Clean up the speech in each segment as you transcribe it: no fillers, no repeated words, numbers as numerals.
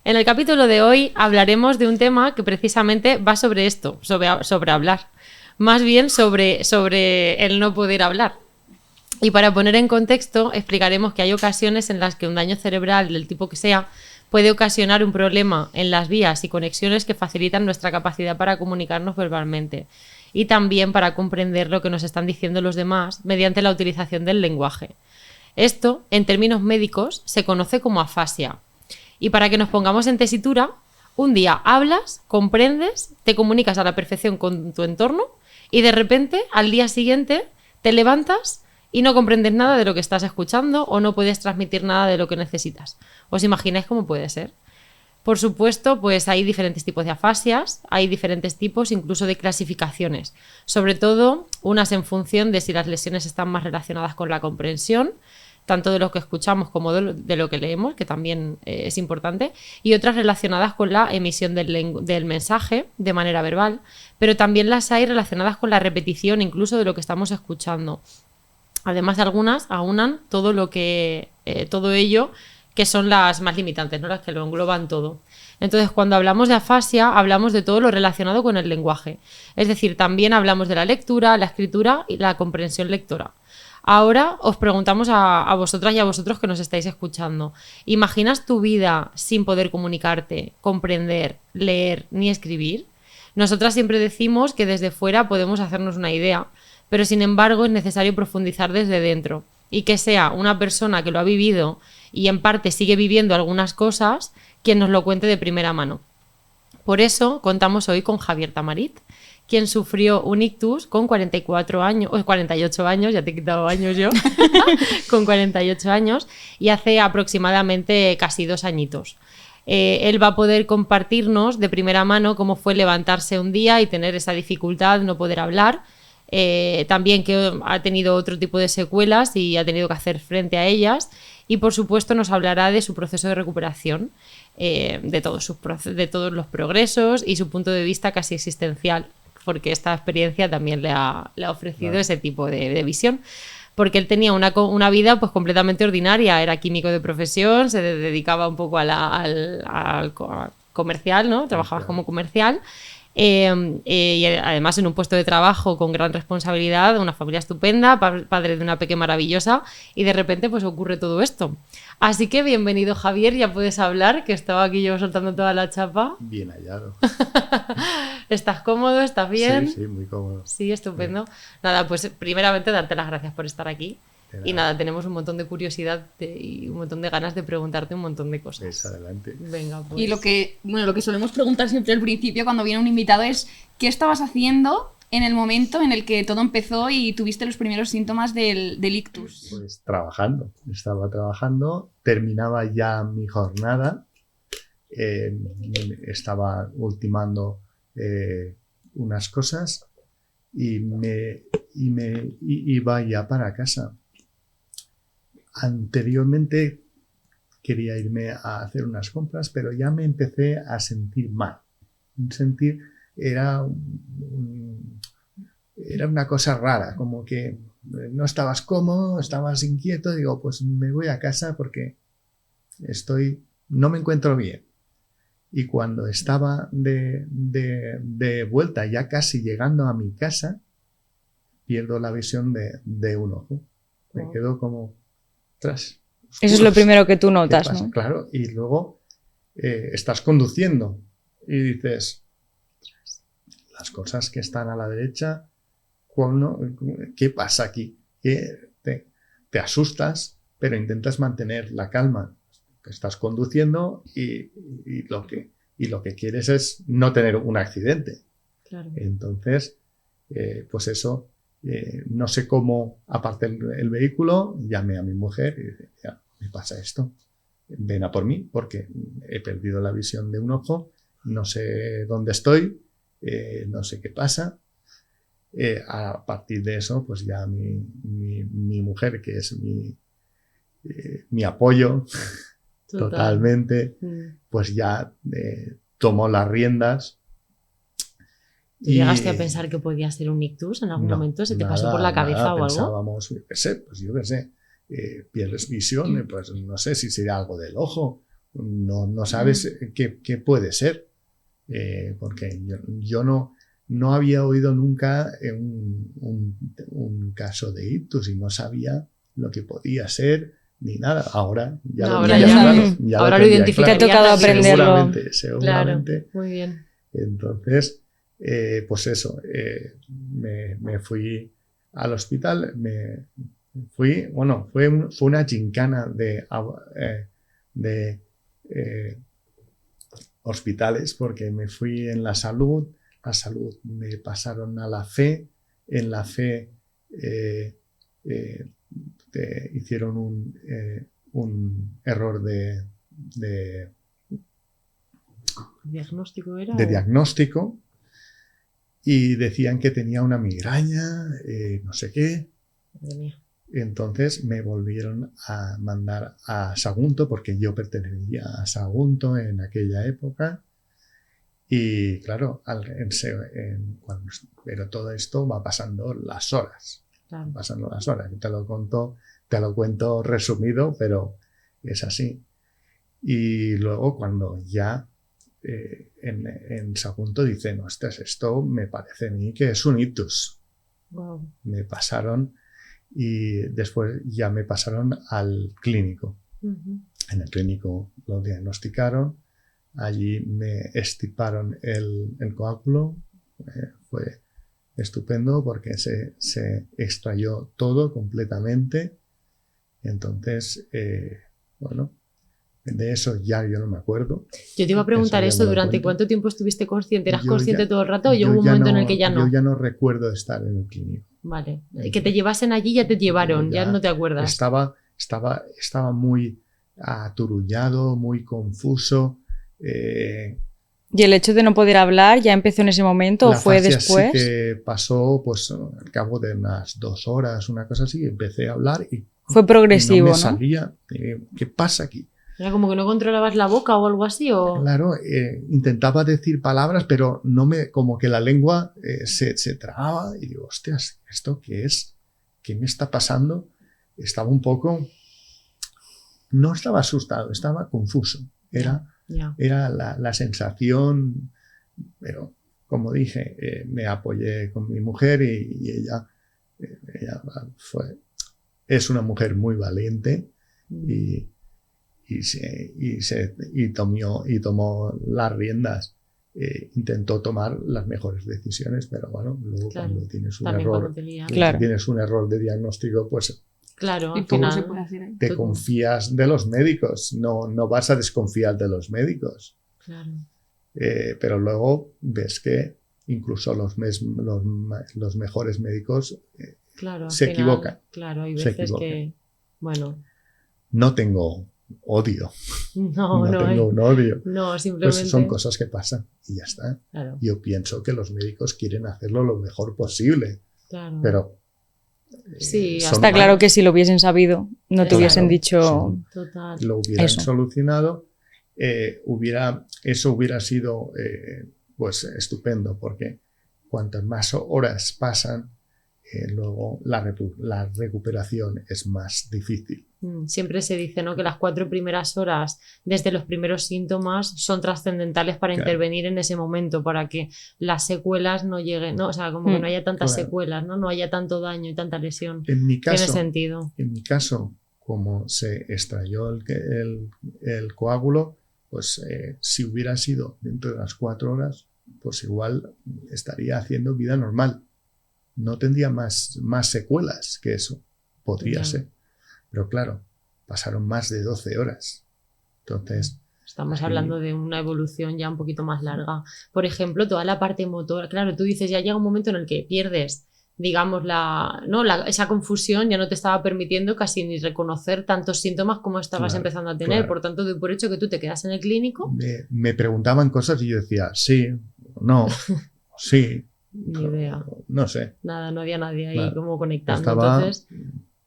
En el capítulo de hoy hablaremos de un tema que precisamente va sobre esto, sobre hablar. Más bien sobre el no poder hablar. Y para poner en contexto, explicaremos que hay ocasiones en las que un daño cerebral, del tipo que sea, puede ocasionar un problema en las vías y conexiones que facilitan nuestra capacidad para comunicarnos verbalmente y también para comprender lo que nos están diciendo los demás mediante la utilización del lenguaje. Esto, en términos médicos, se conoce como afasia. Y para que nos pongamos en tesitura, un día hablas, comprendes, te comunicas a la perfección con tu entorno y de repente, al día siguiente, te levantas y no comprendes nada de lo que estás escuchando o no puedes transmitir nada de lo que necesitas. ¿Os imagináis cómo puede ser? Por supuesto, pues hay diferentes tipos de afasias, hay diferentes tipos incluso de clasificaciones, sobre todo unas en función de si las lesiones están más relacionadas con la comprensión, tanto de lo que escuchamos como de lo que leemos, que también es importante, y otras relacionadas con la emisión del mensaje de manera verbal, pero también las hay relacionadas con la repetición incluso de lo que estamos escuchando. Además, algunas aunan todo ello, que son las más limitantes, ¿no? Las que lo engloban todo. Entonces, cuando hablamos de afasia, hablamos de todo lo relacionado con el lenguaje. Es decir, también hablamos de la lectura, la escritura y la comprensión lectora. Ahora os preguntamos a vosotras y a vosotros que nos estáis escuchando. ¿Imaginas tu vida sin poder comunicarte, comprender, leer ni escribir? Nosotras siempre decimos que desde fuera podemos hacernos una idea, pero sin embargo es necesario profundizar desde dentro y que sea una persona que lo ha vivido y en parte sigue viviendo algunas cosas quien nos lo cuente de primera mano. Por eso contamos hoy con Javier Tamarit, quien sufrió un ictus con 48 años, ya te he quitado años yo, con 48 años y hace aproximadamente casi 2 añitos. Él va a poder compartirnos de primera mano cómo fue levantarse un día y tener esa dificultad, no poder hablar, también que ha tenido otro tipo de secuelas y ha tenido que hacer frente a ellas y por supuesto nos hablará de su proceso de recuperación, de todos los progresos y su punto de vista casi existencial, porque esta experiencia también le ha ofrecido ese tipo de visión, porque él tenía una vida pues completamente ordinaria, era químico de profesión, se dedicaba un poco al comercial, ¿no? Trabajaba como comercial. Y además en un puesto de trabajo con gran responsabilidad, una familia estupenda, padre de una peque maravillosa y de repente pues ocurre todo esto. Así que bienvenido Javier, ya puedes hablar, que estaba aquí yo soltando toda la chapa. Bien hallado. ¿Estás cómodo? ¿Estás bien? Sí, muy cómodo. Sí, estupendo. Bien. Nada, pues primeramente darte las gracias por estar aquí. Y nada, tenemos un montón de curiosidad y un montón de ganas de preguntarte un montón de cosas. Pues adelante. Venga, pues. Y lo que solemos preguntar siempre al principio cuando viene un invitado es ¿qué estabas haciendo en el momento en el que todo empezó y tuviste los primeros síntomas del ictus? Pues trabajando. Estaba trabajando, terminaba ya mi jornada, estaba ultimando unas cosas y me iba ya para casa. Anteriormente quería irme a hacer unas compras, pero ya me empecé a sentir mal. Era una cosa rara, como que no estabas cómodo, estabas inquieto. Digo, pues me voy a casa porque no me encuentro bien. Y cuando estaba de vuelta, ya casi llegando a mi casa, pierdo la visión de un ojo. Me quedo como tras. Eso es lo primero que tú notas, ¿no? Claro, y luego estás conduciendo y dices, las cosas que están a la derecha, ¿qué pasa aquí? Te asustas, pero intentas mantener la calma. Estás conduciendo y lo que quieres es no tener un accidente. Claro. Entonces, pues eso, no sé cómo aparté el vehículo, llamé a mi mujer y dije, ya, me pasa esto, ven a por mí porque he perdido la visión de un ojo, no sé dónde estoy, no sé qué pasa. A partir de eso, pues ya mi mujer, que es mi apoyo totalmente, pues ya tomó las riendas. ¿Llegaste a pensar que podía ser un ictus en algún momento? ¿Se te pasó por la cabeza o algo? Pensábamos, yo qué sé, pierdes visión, pues no sé si sería algo del ojo no sabes qué puede ser. Porque yo no había oído nunca un caso de ictus y no sabía lo que podía ser ni nada. Ahora ya No, lo ahora tenía ya- claro. Ya ahora lo tenía identificaría. Te ha tocado Seguramente, aprenderlo. Seguramente. Claro, muy bien. Entonces, pues eso, me fui al hospital, fue una gincana de hospitales, porque me fui en la salud me pasaron a la fe, en la fe hicieron un error de ¿Diagnóstico era? de diagnóstico y decían que tenía una migraña, no sé qué. Madre mía. Entonces me volvieron a mandar a Sagunto, porque yo pertenecía a Sagunto en aquella época. Y claro, pero todo esto va pasando las horas. Claro. Pasando las horas. Te lo cuento resumido, pero es así. Y luego cuando ya en Sagunto dicen, ostras, esto me parece a mí que es un ictus. Wow. Me pasaron y después ya me pasaron al clínico. Ujú. En el clínico lo diagnosticaron, allí me extirparon el coágulo, fue estupendo porque se extrayó todo completamente. Entonces, bueno, de eso ya yo no me acuerdo. Yo te iba a preguntar ya eso, me lo ¿durante cuento. cuánto tiempo estuviste consciente? ¿Eras Yo consciente ya- todo el rato o yo llegó un ya momento en el que ya no? Yo ya no recuerdo estar en el clínico. Vale. Que te llevasen allí ya te llevaron, ya Ya no te acuerdas. Estaba muy aturullado, muy confuso. ¿Y el hecho de no poder hablar ya empezó en ese momento o La fue fascia después? sí que pasó, pues al cabo de unas 2 horas, una cosa así, empecé a hablar y Fue progresivo, no ¿no? me salía. ¿Qué pasa aquí? ¿Era como que no controlabas la boca o algo así? O... Claro, intentaba decir palabras, pero como que la lengua se trababa y digo, hostias, ¿esto qué es? ¿Qué me está pasando? Estaba un poco... No estaba asustado, estaba confuso. Era la sensación, pero como dije, me apoyé con mi mujer y ella es una mujer muy valiente y tomó las riendas. Intentó tomar las mejores decisiones, pero bueno, luego Claro, cuando tienes un también error, cuando te lías. Claro. tienes un error de diagnóstico, pues Claro, Y al poco final. se puede hacer ahí. te Todo. confías de los médicos, no vas a desconfiar de los médicos. Claro. Pero luego ves que incluso los mejores médicos Claro, al se final, equivocan. Claro, hay Se veces que. equivocan. Bueno. No tengo odio, No tengo hay. un odio. No, Pues simplemente. son cosas que pasan y ya está. Claro, Yo pienso que los médicos quieren hacerlo lo mejor posible, claro. pero Sí, son Está claro humanos. que si lo hubiesen sabido, no te Claro, hubiesen dicho... son- Total. lo hubieran Eso. solucionado, eso hubiera sido pues estupendo, porque cuantas más horas pasan, luego la recuperación es más difícil. Siempre se dice, ¿no?, que las 4 primeras horas desde los primeros síntomas son trascendentales para Claro. intervenir en ese momento, para que las secuelas no lleguen, ¿no? O sea, como que no haya tantas Claro. secuelas, ¿no? No haya tanto daño y tanta lesión. En mi Tiene caso, sentido. como se extrayó el coágulo, pues si hubiera sido dentro de las 4 horas, pues igual estaría haciendo vida normal. No tendría más secuelas que eso. Podría Ya. ser. Pero claro, pasaron más de 12 horas. Entonces, Estamos ahí- hablando de una evolución ya un poquito más larga. Por ejemplo, toda la parte motora. Claro, tú dices, ya llega un momento en el que pierdes, digamos, esa confusión, ya no te estaba permitiendo casi ni reconocer tantos síntomas como estabas Claro, empezando a tener. claro. Por tanto, doy por hecho que tú te quedas en el clínico. me preguntaban cosas y yo decía, sí, no, sí, Ni idea. no sé, Nada, no había nadie ahí Claro. como conectando. Estaba Entonces,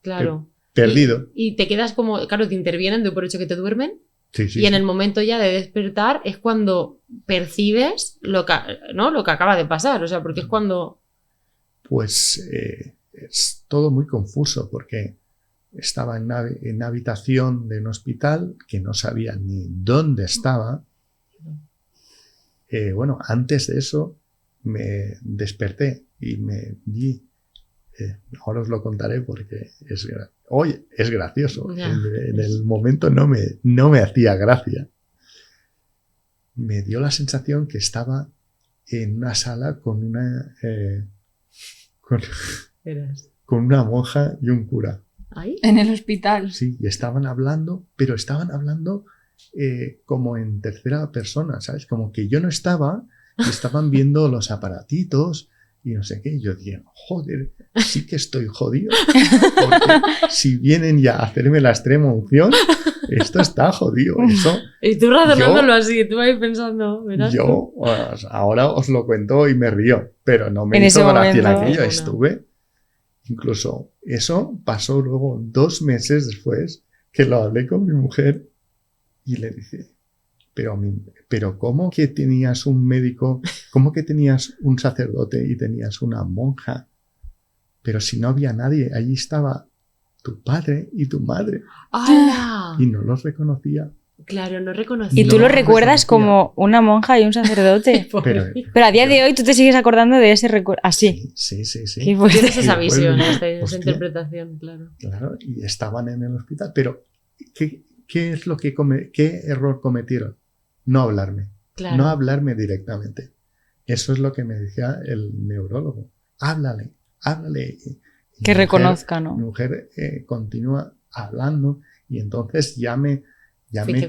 claro. perdido. Y te quedas como, claro, te intervienen, doy por hecho que te duermen. Sí, sí, Y en sí. el momento ya de despertar es cuando percibes lo que acaba de pasar. O sea, porque es cuando. Pues es todo muy confuso porque estaba en una habitación de un hospital que no sabía ni dónde estaba. Bueno, antes de eso me desperté y me vi. Ahora os lo contaré porque hoy es gracioso. Ya. En el momento no me hacía gracia. Me dio la sensación que estaba en una sala con con una monja y un cura. ¿Ahí? En el hospital. Sí, y estaban hablando, pero estaban hablando como en tercera persona, ¿sabes? Como que yo no estaba y estaban viendo los aparatitos y no sé qué. Y yo dije, joder, sí que estoy jodido. Porque si vienen ya a hacerme la extrema unción, esto está jodido. Eso, Y tú razonándolo así, tú ahí pensando, ¿verdad? yo ahora os lo cuento y me río, pero no me En hizo ese gracia en momento, aquello. no. Estuve, incluso eso pasó luego 2 meses después que lo hablé con mi mujer y le dije, pero ¿cómo que tenías un médico? ¿Cómo que tenías un sacerdote y tenías una monja? Pero si no había nadie, allí estaba tu padre y tu madre ¡Hala! y no los reconocía. Claro, no reconocía. Y tú No lo recuerdas reconocía. como una monja y un sacerdote. Pero, Pero a día de hoy tú te sigues acordando de ese recuerdo. Así. sí. Qué fuerte. Tienes esa Y visión, después, esa hostia, interpretación, claro. Claro, y estaban en el hospital. Pero, ¿qué es lo que qué error cometieron? No hablarme. Claro. No hablarme directamente. Eso es lo que me decía el neurólogo. Háblale. Y Que mi reconozca, Mi ¿no? mujer continúa hablando y entonces ya me Fuiste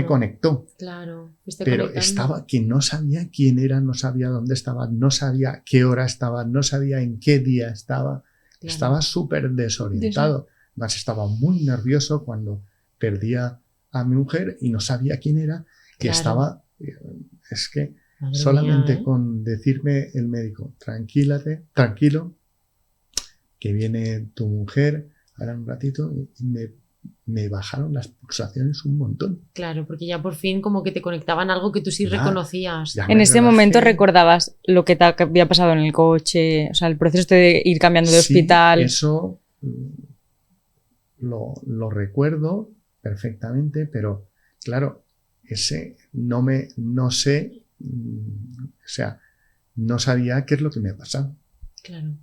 conectó. Claro, fuiste Pero conectando. estaba que no sabía quién era, no sabía dónde estaba, no sabía qué hora estaba, no sabía en qué día estaba. Claro. Estaba súper desorientado. Más estaba muy nervioso cuando perdía a mi mujer y no sabía quién era. Y Claro. estaba, es que Madre solamente mía, ¿eh? con decirme el médico, tranquilo, que viene tu mujer, ahora un ratito, y me bajaron las pulsaciones un montón. Claro, porque ya por fin como que te conectaban algo que tú sí Ya, reconocías. ya. En me ese relajé. momento recordabas lo que te había pasado en el coche, o sea, el proceso de ir cambiando de Sí, hospital. eso lo recuerdo perfectamente, pero claro, ese no sé, o sea, no sabía qué es lo que me ha pasado. Claro.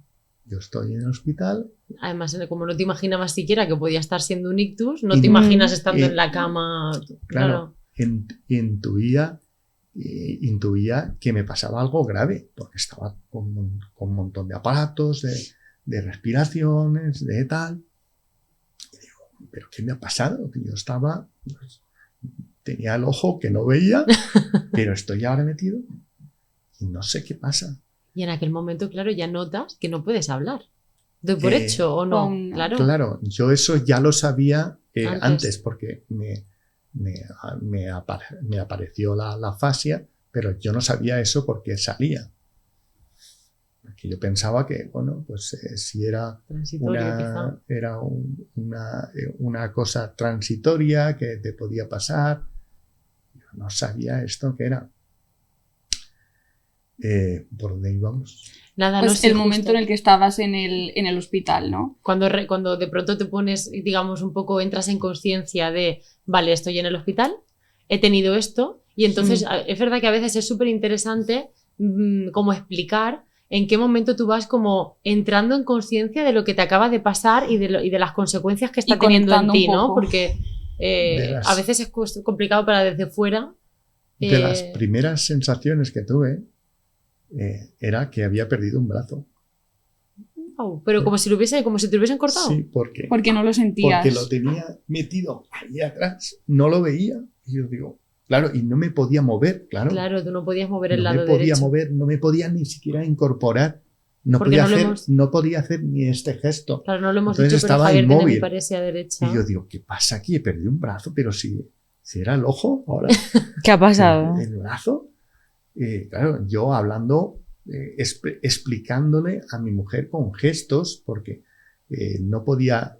Yo estoy en el hospital. Además, como no te imaginabas siquiera que podía estar siendo un ictus, no Y- te imaginas estando y- en la cama. Claro, intuía que me pasaba algo grave, porque estaba con un montón de aparatos, de respiraciones, de tal. Y digo, ¿pero qué me ha pasado? Que yo estaba, pues, tenía el ojo que no veía, pero estoy ahora metido y no sé qué pasa. Y en aquel momento, claro, ya notas que no puedes hablar. ¿Doy por hecho o no? con- Claro. Claro, yo eso ya lo sabía Antes. antes porque me apareció la fascia, pero yo no sabía eso porque salía. Porque yo pensaba que, bueno, pues si era Transitorio, quizá. era una cosa transitoria que te podía pasar. Yo no sabía esto que era. ¿Por dónde íbamos? Nada, Pues no sé, el momento justo en el que estabas en el hospital, ¿no? cuando de pronto te pones, digamos, un poco, entras en conciencia de, vale, estoy en el hospital, he tenido esto, y entonces es verdad que a veces es súper interesante como explicar en qué momento tú vas como entrando en conciencia de lo que te acaba de pasar y de las consecuencias que está Y teniendo en conectando ti, un ¿no? poco. Porque Verás. a veces es complicado para desde fuera. De las primeras sensaciones que tuve era que había perdido un brazo. Wow, pero como si te hubiesen cortado. Sí, porque Porque no lo sentías. Porque lo tenía metido ahí atrás, no lo veía. Y yo digo, claro, y no me podía mover, claro. Claro, tú no podías mover el No lado me podía derecho. mover, no me podía ni siquiera incorporar. No Porque podía, no lo hacer, hemos- no podía hacer ni este gesto. Claro, no lo hemos Entonces dicho, pero estaba Javier tiene mi inmóvil. paresia derecha. Y yo digo, ¿qué pasa aquí? He perdido un brazo, pero si era el ojo ahora. ¿Qué ha pasado? El brazo. Claro, yo hablando, explicándole a mi mujer con gestos, porque no podía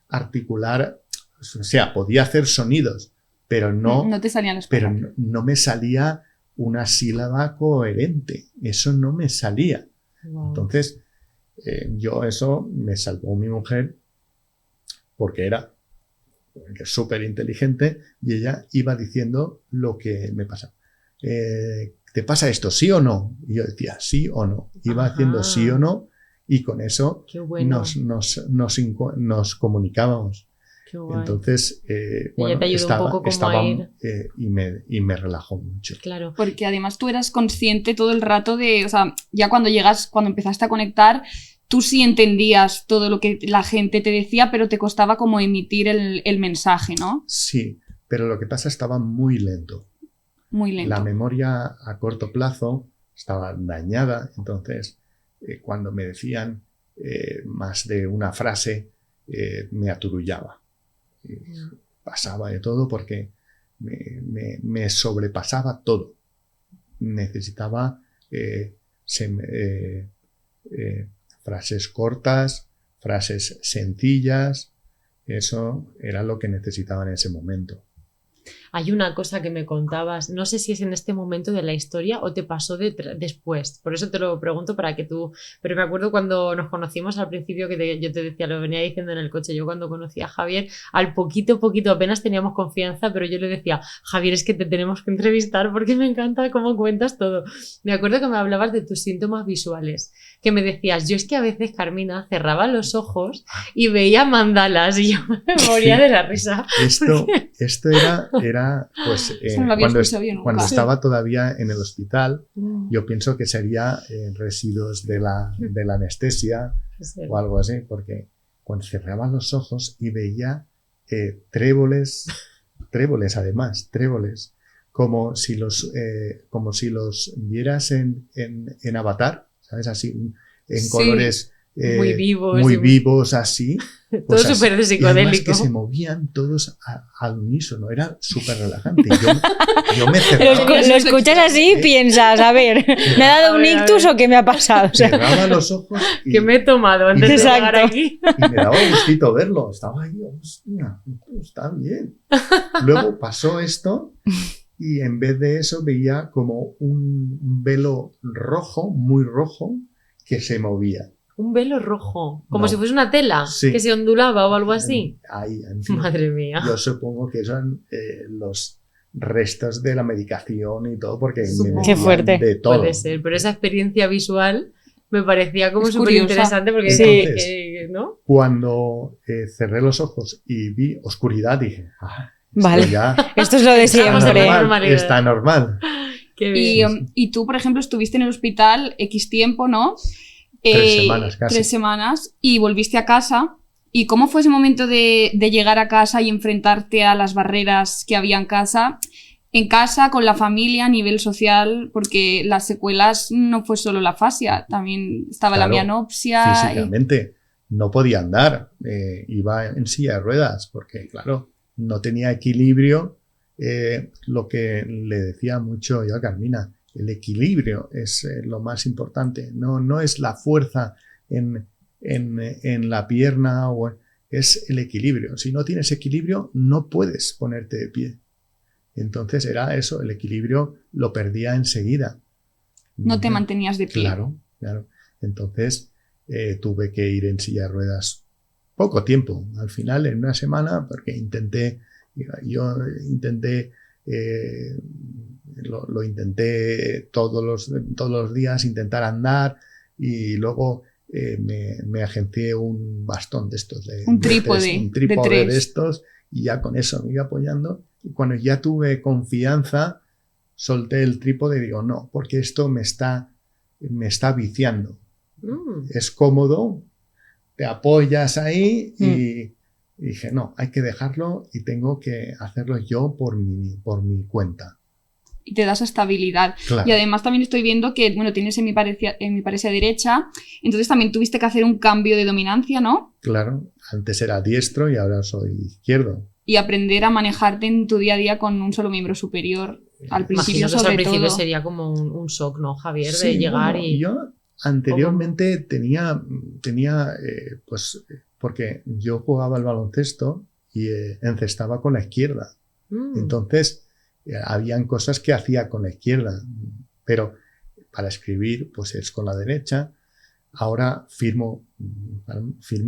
articular, o sea, podía hacer sonidos, pero No te salían las pero palabras. no me salía una sílaba coherente. Eso no me salía. Wow. Entonces, yo eso me salvó mi mujer porque era súper inteligente, y ella iba diciendo lo que me pasaba. ¿Te pasa esto, sí o no? Y yo decía, sí o no. Iba haciendo sí o no, y con eso Qué bueno. nos comunicábamos. Qué guay. Entonces, Ella te ayudó un poco como a ir. y me relajó mucho. Claro. Porque además tú eras consciente todo el rato de, o sea, ya cuando empezaste a conectar, tú sí entendías todo lo que la gente te decía, pero te costaba como emitir el mensaje, ¿no? Sí, pero lo que pasa estaba muy lento. Muy lento. La memoria a corto plazo estaba dañada, entonces cuando me decían más de una frase me aturullaba. Pasaba de todo porque me sobrepasaba todo. Necesitaba frases cortas, frases sencillas. Eso era lo que necesitaba en ese momento. Hay una cosa que me contabas, no sé si es en este momento de la historia o te pasó después, por eso te lo pregunto para que tú, pero me acuerdo cuando nos conocimos al principio que yo te decía, lo venía diciendo en el coche, yo cuando conocí a Javier, al poquito apenas teníamos confianza, pero yo le decía, Javier, es que te tenemos que entrevistar porque me encanta cómo cuentas todo. Me acuerdo que me hablabas de tus síntomas visuales, que me decías, yo es que a veces, Carmina, cerraba los ojos y veía mandalas y yo me moría de la risa. Esto era pues cuando estaba todavía en el hospital. Yo pienso que sería residuos de la anestesia o algo así, porque cuando cerraba los ojos y veía tréboles además, como si los vieras en Avatar, ¿sabes? Así, en colores muy vivos, así. Todo súper psicodélico. Que se movían todos al unísono, era súper relajante. Yo me cerraba. Lo escuchas así y piensas, a ver, ¿me ha dado un ictus o qué me ha pasado? O sea, cerraba los ojos y, que me he tomado antes de llegar aquí. Y me daba gustito verlo. Estaba ahí, hostia, está bien. Luego pasó esto y en vez de eso veía como un velo rojo, muy rojo, que se movía. Un velo rojo, como si fuese una tela que se ondulaba o algo así. Ahí, en fin, madre mía. Yo supongo que son los restos de la medicación y todo, porque qué fuerte. De todo. Puede ser, pero esa experiencia visual me parecía como súper interesante porque entonces, ¿no? Cuando cerré los ojos y vi oscuridad, dije, vale, esto es lo de siempre. Está normal. Y tú, por ejemplo, estuviste en el hospital X tiempo, ¿no? 3 semanas casi. 3 semanas y volviste a casa. ¿Y cómo fue ese momento de llegar a casa y enfrentarte a las barreras que había en casa, con la familia, a nivel social? Porque las secuelas no fue solo la fascia, también estaba la mianopsia. Físicamente no podía andar, iba en silla de ruedas porque, claro, no tenía equilibrio. Lo que le decía mucho yo a Carmina, el equilibrio es lo más importante, no es la fuerza en la pierna, es el equilibrio. Si no tienes equilibrio, no puedes ponerte de pie. Entonces era eso, el equilibrio lo perdía enseguida. No te mantenías de pie. Claro. Entonces tuve que ir en silla de ruedas poco tiempo, al final en una semana, porque yo intenté lo intenté todos los días, intentar andar, y luego me agencié un bastón de estos. Un trípode de estos, y ya con eso me iba apoyando. Y cuando ya tuve confianza, solté el trípode y digo, no, porque esto me está viciando. Es cómodo, te apoyas ahí y dije, no, hay que dejarlo y tengo que hacerlo yo por mi cuenta. Y te das estabilidad. Claro. Y además también estoy viendo que, bueno, tienes hemiparesia derecha, entonces también tuviste que hacer un cambio de dominancia, ¿no? Claro, antes era diestro y ahora soy izquierdo. Y aprender a manejarte en tu día a día con un solo miembro superior. Al principio, sobre al principio todo. Sería como un shock, ¿no, Javier? De llegar y... Yo anteriormente tenía pues, porque yo jugaba al baloncesto y encestaba con la izquierda. Entonces, habían cosas que hacía con la izquierda, pero para escribir, pues es con la derecha. ahora firmo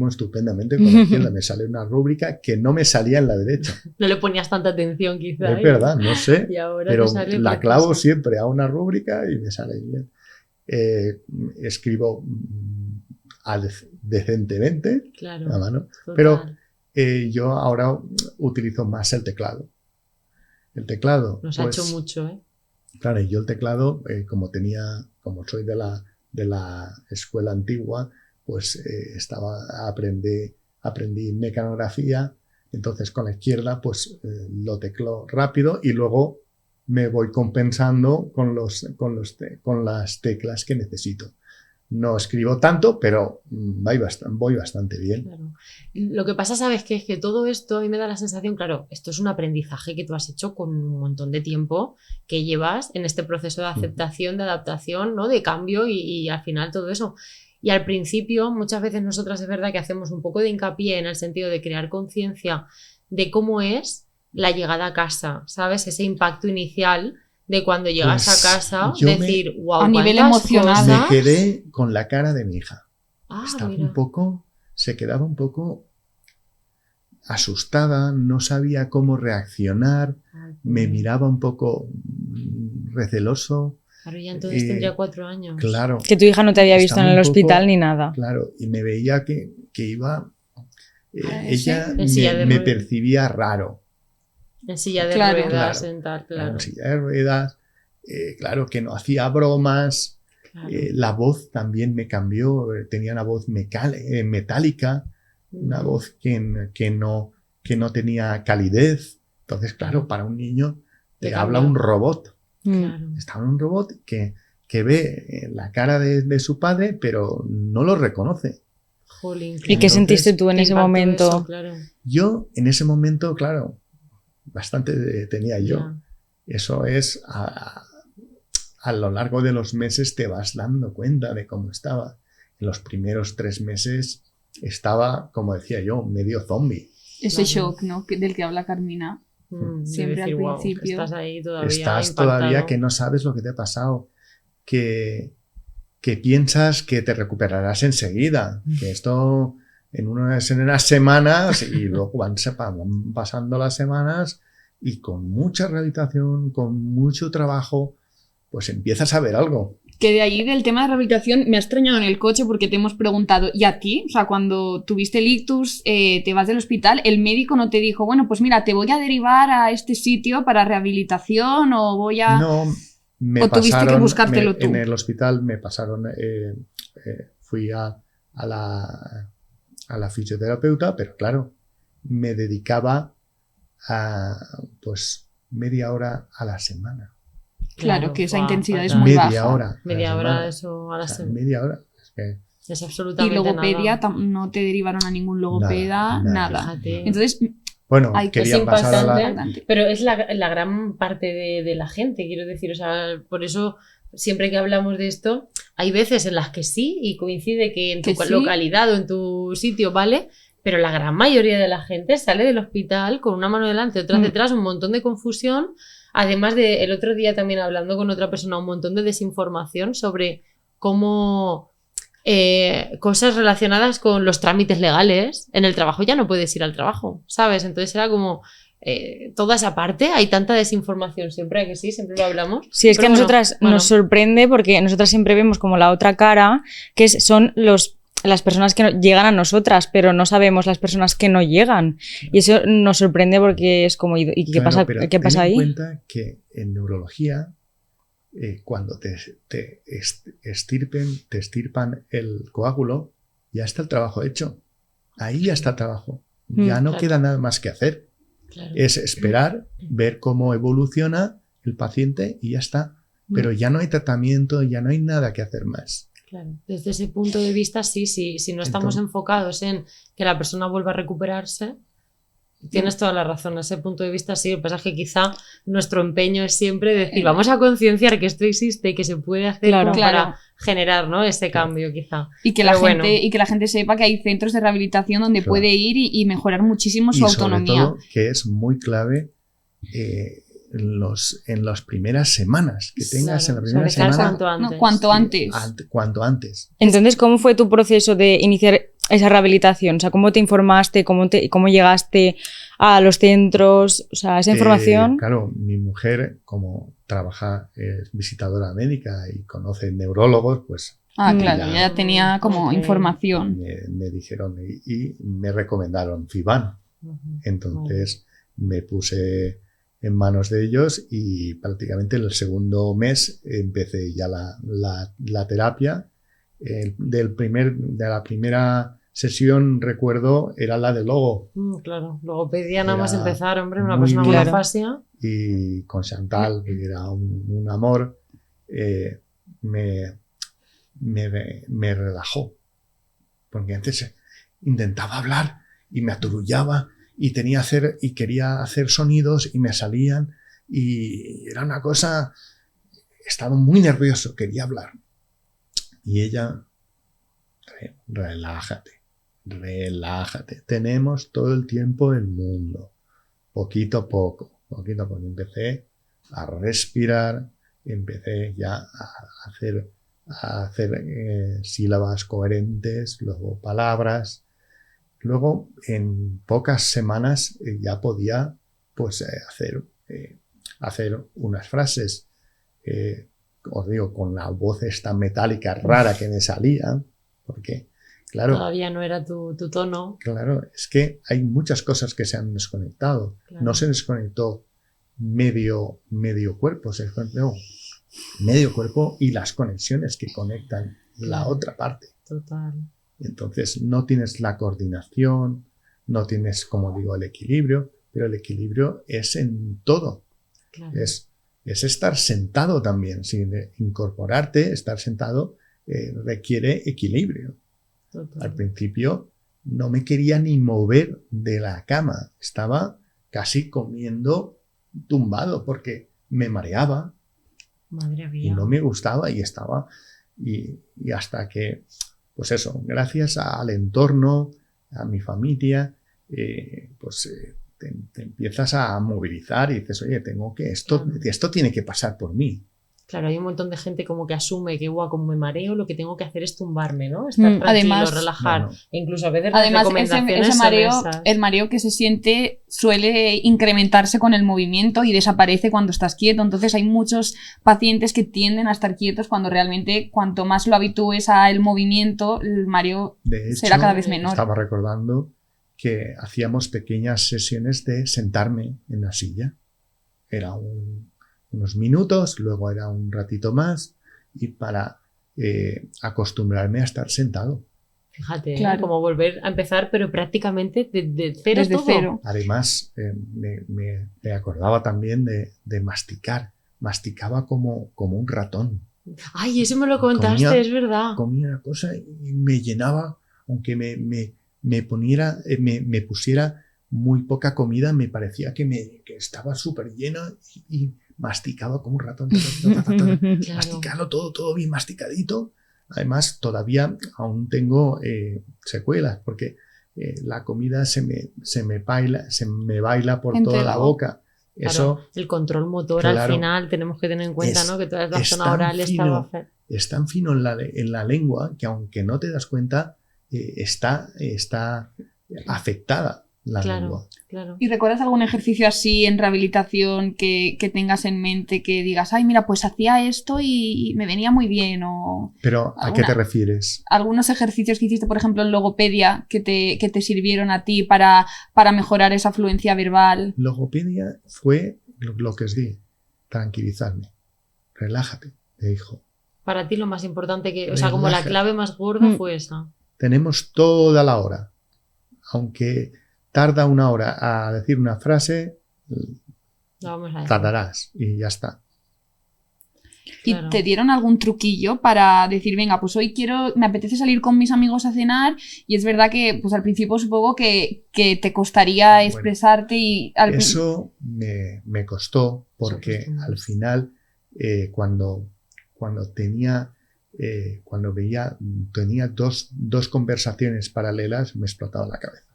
estupendamente con la izquierda. Me sale una rúbrica que no me salía en la derecha. No le ponías tanta atención, quizá. Es verdad, no sé, Y ahora pero te sale la preciosa. clavo siempre a una rúbrica y me sale bien. Escribo decentemente Claro. a mano, Total. pero yo ahora utilizo más el teclado. El teclado, Nos ha pues, hecho mucho, ¿eh? claro, yo el teclado, como soy de la escuela antigua, pues aprendí mecanografía, entonces con la izquierda pues lo teclo rápido y luego me voy compensando con las teclas que necesito. No escribo tanto, pero voy bastante bien. Claro. Lo que pasa, ¿sabes qué? Es que todo esto a mí me da la sensación, claro, esto es un aprendizaje que tú has hecho con un montón de tiempo que llevas en este proceso de aceptación, de adaptación, ¿no? De cambio y al final todo eso. Y al principio, muchas veces nosotras es verdad que hacemos un poco de hincapié en el sentido de crear conciencia de cómo es la llegada a casa, ¿sabes? Ese impacto inicial de cuando llegas Pues a casa, yo decir, wow, a nivel ¿cuántas emocional. cosas? Me quedé con la cara de mi hija. Ah, Estaba mira. se quedaba un poco asustada, no sabía cómo reaccionar, Ay, me pobre. miraba un poco receloso. Claro, ya entonces tendría 4 años. Claro, Que tu hija no te había visto Estaba en el un poco- hospital ni nada. claro, y me veía que iba. Ella En silla de me ruedas. percibía raro. En silla de Claro. ruedas, Claro. en tal, claro. En silla de ruedas, claro, que no hacía bromas. Claro. La voz también me cambió, tenía una voz metálica, una voz que no tenía calidez. Entonces, claro, para un niño Te te habla cambia. un robot. Claro. Estaba un robot que ve la cara de su padre, pero no lo reconoce. Jolín, ¿Y claro. qué Entonces, sentiste tú en ¿Qué ese impacto momento? eso? Claro. Yo, en ese momento, claro, bastante tenía yo. Ya. Eso es, a lo largo de los meses te vas dando cuenta de cómo estaba. En los primeros 3 meses estaba, como decía yo, medio zombie. Ese Vale. shock, ¿no? Del que habla Carmina. De Siempre al "Guau, principio". estás ahí todavía Estás impactado. todavía que no sabes lo que te ha pasado, que piensas que te recuperarás enseguida, que esto en unas semanas y luego van pasando las semanas y con mucha rehabilitación, con mucho trabajo, pues empiezas a ver algo. Que de ahí del tema de rehabilitación me ha extrañado en el coche porque te hemos preguntado, ¿y a ti? O sea, cuando tuviste el ictus, te vas del hospital, el médico no te dijo, bueno, pues mira, te voy a derivar a este sitio para rehabilitación o voy a... No, me ¿O tuviste que pasaron, buscártelo tú? en el hospital me pasaron, fui a la fisioterapeuta, pero claro, me dedicaba a pues media hora a la semana. Claro, que esa guau, intensidad es fatal. muy Media baja. hora. a la Media hora, semana. eso a la O sea, semana. media hora. Es que, Es Y absolutamente logopedia nada. no te derivaron a ningún logopeda, Nada, nada. Fíjate. Entonces, bueno, Ay, que quería es pasar a la... impactante. Pero es la gran parte de la gente, quiero decir. O sea, por eso, siempre que hablamos de esto, hay veces en las que sí, y coincide que en tu Que sí. localidad o en tu sitio, ¿vale? Pero la gran mayoría de la gente sale del hospital con una mano delante, otra detrás, un montón de confusión. Además de el otro día también hablando con otra persona, un montón de desinformación sobre cómo cosas relacionadas con los trámites legales. En el trabajo ya no puedes ir al trabajo, ¿sabes? Entonces era como toda esa parte, hay tanta desinformación siempre, ¿a que sí? Siempre lo hablamos. Sí, es que Pero a nosotras bueno. nos sorprende porque nosotras siempre vemos como la otra cara, que son las personas que llegan a nosotras, pero no sabemos las personas que no llegan. Y eso nos sorprende porque es como, ¿y qué Claro, pasa, pero qué pasa ten en ahí? cuenta que en neurología, cuando te estirpan el coágulo, ya está el trabajo hecho. Ahí ya está el trabajo. Ya no claro. queda nada más que hacer. Claro. Es esperar, ver cómo evoluciona el paciente y ya está. Pero ya no hay tratamiento, ya no hay nada que hacer más. Claro, desde ese punto de vista, sí, si no estamos Entonces- enfocados en que la persona vuelva a recuperarse, tienes toda la razón, desde ese punto de vista sí, lo que pasa es que quizá nuestro empeño es siempre decir, vamos a concienciar que esto existe y que se puede hacer Claro. como Claro. para generar, ¿no? Ese cambio quizá. y que, Pero la bueno. gente, y que la gente sepa que hay centros de rehabilitación donde Claro. puede ir y mejorar muchísimo Y su sobre autonomía. todo, que es muy clave, en las primeras semanas, que tengas Claro, en la primera empezar semana. cuanto antes. No, cuanto antes. Cuanto antes. Entonces, ¿cómo fue tu proceso de iniciar esa rehabilitación? O sea, ¿cómo te informaste? ¿Cómo llegaste a los centros? O sea, esa información. Claro, mi mujer, como trabaja, es visitadora médica y conoce neurólogos, pues Ah, claro, Ya. ya tenía como Ok. información. me dijeron y me recomendaron Fiban. Ujú. Entonces me puse en manos de ellos y prácticamente el segundo mes empecé ya la terapia. De la primera sesión, recuerdo, era la de logo. Claro, logopedia nada más Era empezar, hombre, una muy persona con bien. afasia. Y con Chantal, que era un amor, me relajó. Porque antes intentaba hablar y me aturullaba y quería hacer sonidos y me salían y era una cosa, estaba muy nervioso, quería hablar. Y ella, relájate, tenemos todo el tiempo del mundo, poquito a poco. Empecé a respirar, empecé ya a hacer sílabas coherentes, luego palabras. Luego, en pocas semanas ya podía pues, hacer unas frases, os digo, con la voz esta metálica rara que me salía, porque, claro, Todavía no era tu tono. claro, es que hay muchas cosas que se han desconectado. Claro. No se desconectó medio cuerpo, se desconectó medio cuerpo y las conexiones que conectan la Claro. otra parte. Total. Entonces no tienes la coordinación, no tienes, como digo, el equilibrio, pero el equilibrio es en todo. Claro. Es estar sentado también, sin incorporarte, estar sentado requiere equilibrio. Total. Al principio no me quería ni mover de la cama, estaba casi comiendo tumbado porque me mareaba Madre y mía. no me gustaba y estaba y hasta que, pues eso, gracias al entorno, a mi familia, te empiezas a movilizar y dices, oye, esto tiene que pasar por mí. Claro, hay un montón de gente como que asume que, como me mareo, lo que tengo que hacer es tumbarme, ¿no? Estar tranquilo, Además, relajar. no. E incluso a veces Además, las recomendaciones ese son mareo, esas. el mareo que se siente suele incrementarse con el movimiento y desaparece cuando estás quieto. Entonces hay muchos pacientes que tienden a estar quietos cuando realmente cuanto más lo habitúes al movimiento, el mareo De hecho, será cada vez menor. estaba recordando que hacíamos pequeñas sesiones de sentarme en la silla. Era unos minutos, luego era un ratito más y para acostumbrarme a estar sentado. Fíjate, Claro. como volver a empezar, pero prácticamente de cero Desde todo. cero. Además, me acordaba también de masticar. Masticaba como un ratón. Ay, eso me lo contaste, Comía- es verdad. Comía una cosa y me llenaba, aunque me pusiera muy poca comida, me parecía que estaba súper llena y masticaba como un ratón. Claro. Masticarlo todo bien masticadito. Además, todavía aún tengo secuelas porque la comida se me baila por Entre toda la la boca. Claro, Eso el control motor claro, al final tenemos que tener en cuenta, es- ¿no? Que toda la es zona tan oral estaba... fino. Es tan fino en la lengua que aunque no te das cuenta, está afectada la Claro, lengua. claro. ¿Y recuerdas algún ejercicio así en rehabilitación que tengas en mente que digas, ay, mira, pues hacía esto y me venía muy bien? O Pero ¿a qué te refieres? algunos ejercicios que hiciste, por ejemplo, en logopedia que te sirvieron a ti para mejorar esa fluencia verbal. Logopedia fue lo que os di, tranquilizarme. Relájate, me dijo. Para ti lo más importante que... O sea, como la Relájate. clave más gorda Mm. fue esa. Tenemos toda la hora. Aunque tarda una hora a decir una frase, La vamos a decir. tardarás y ya está. Claro. ¿Y te dieron algún truquillo para decir, venga, pues hoy me apetece salir con mis amigos a cenar? Y es verdad que pues al principio supongo que te costaría Bueno, expresarte y... Eso me costó porque Eso costó al más. final cuando tenía dos conversaciones paralelas me explotaba la cabeza.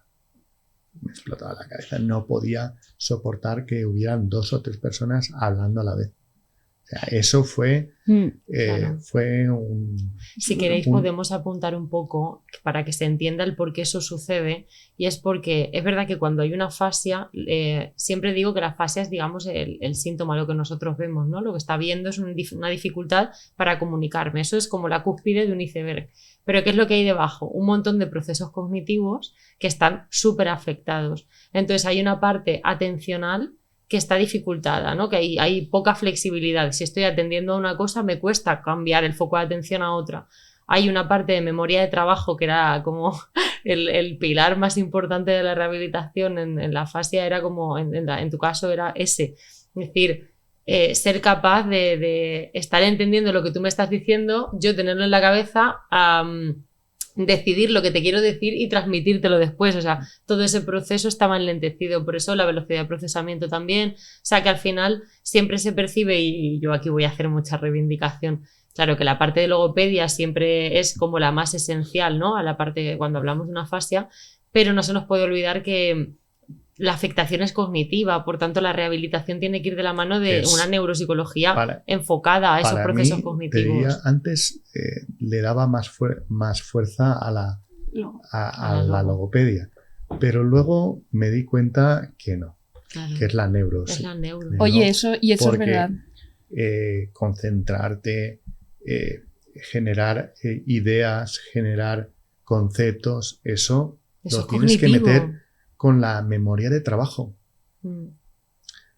explotaba la cabeza. No podía soportar que hubieran 2 o 3 personas hablando a la vez. O sea, eso fue, Claro. fue un... Si queréis un- podemos apuntar un poco para que se entienda el por qué eso sucede, y es porque es verdad que cuando hay una fascia, siempre digo que la fascia es, digamos, el síntoma, lo que nosotros vemos, ¿no? Lo que está viendo es una dificultad para comunicarme, eso es como la cúspide de un iceberg. Pero ¿qué es lo que hay debajo? Un montón de procesos cognitivos que están súper afectados. Entonces hay una parte atencional que está dificultada, ¿no? Que hay poca flexibilidad. Si estoy atendiendo a una cosa, me cuesta cambiar el foco de atención a otra. Hay una parte de memoria de trabajo que era como el pilar más importante de la rehabilitación en la fascia, era como, en tu caso, era ese. Es decir, ser capaz de estar entendiendo lo que tú me estás diciendo, yo tenerlo en la cabeza, decidir lo que te quiero decir y transmitírtelo después. O sea, todo ese proceso estaba enlentecido, por eso la velocidad de procesamiento también. O sea, que al final siempre se percibe, y yo aquí voy a hacer mucha reivindicación, claro que la parte de logopedia siempre es como la más esencial, ¿no? A la parte cuando hablamos de una fascia, pero no se nos puede olvidar que la afectación es cognitiva, por tanto la rehabilitación tiene que ir de la mano de una neuropsicología enfocada a esos procesos cognitivos. Te diría, antes le daba más fuerza a la logopedia, pero luego me di cuenta que no, Claro, que es la neuro. es la neuro. Oye, eso es verdad. Concentrarte, generar ideas, generar conceptos, eso Eso lo es tienes que cognitivo. meter con la memoria de trabajo. Mm.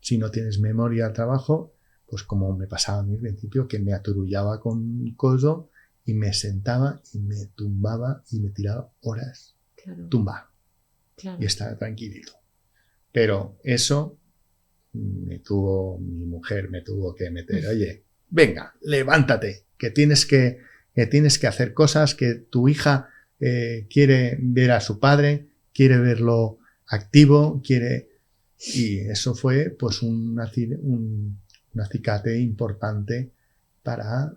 Si no tienes memoria de trabajo, pues como me pasaba a mí al principio, que me aturullaba con un coso y me sentaba y me tumbaba y me tiraba horas Claro, tumba claro. y estaba tranquilito. Pero eso mi mujer me tuvo que meter, oye, venga, levántate, que tienes que hacer cosas, que tu hija quiere ver a su padre, quiere verlo activo, y eso fue pues un acicate importante para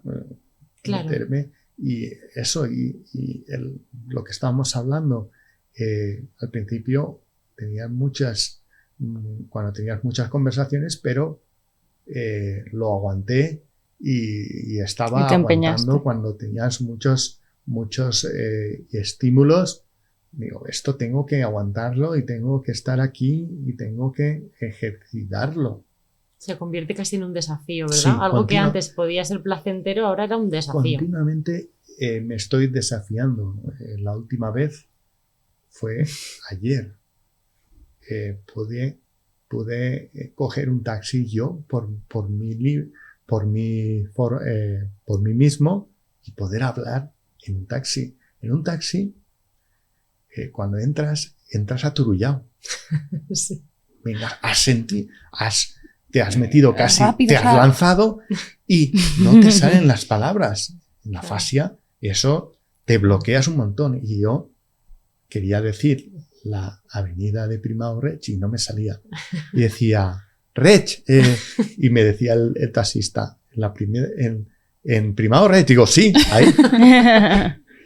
Claro. meterme, y eso, lo que estábamos hablando al principio, cuando tenías muchas conversaciones, pero lo aguanté y estaba Y te empeñaste. aguantando cuando tenías muchos estímulos. Digo, esto tengo que aguantarlo y tengo que estar aquí y tengo que ejercitarlo. Se convierte casi en un desafío, ¿verdad? Sí, Algo que antes podía ser placentero, ahora era un desafío. Continuamente me estoy desafiando. La última vez fue ayer. Pude coger un taxi yo por mí mismo y poder hablar en un taxi. En un taxi, cuando entras aturullado. Sí. Venga, te has metido casi, Rápido, te has lanzado y no te salen las palabras. En la Claro. fascia, eso te bloqueas un montón. Y yo quería decir la avenida de Primao Reig y no me salía. Y decía, Reig, y me decía el taxista, en Primao Reig, digo, sí, ahí.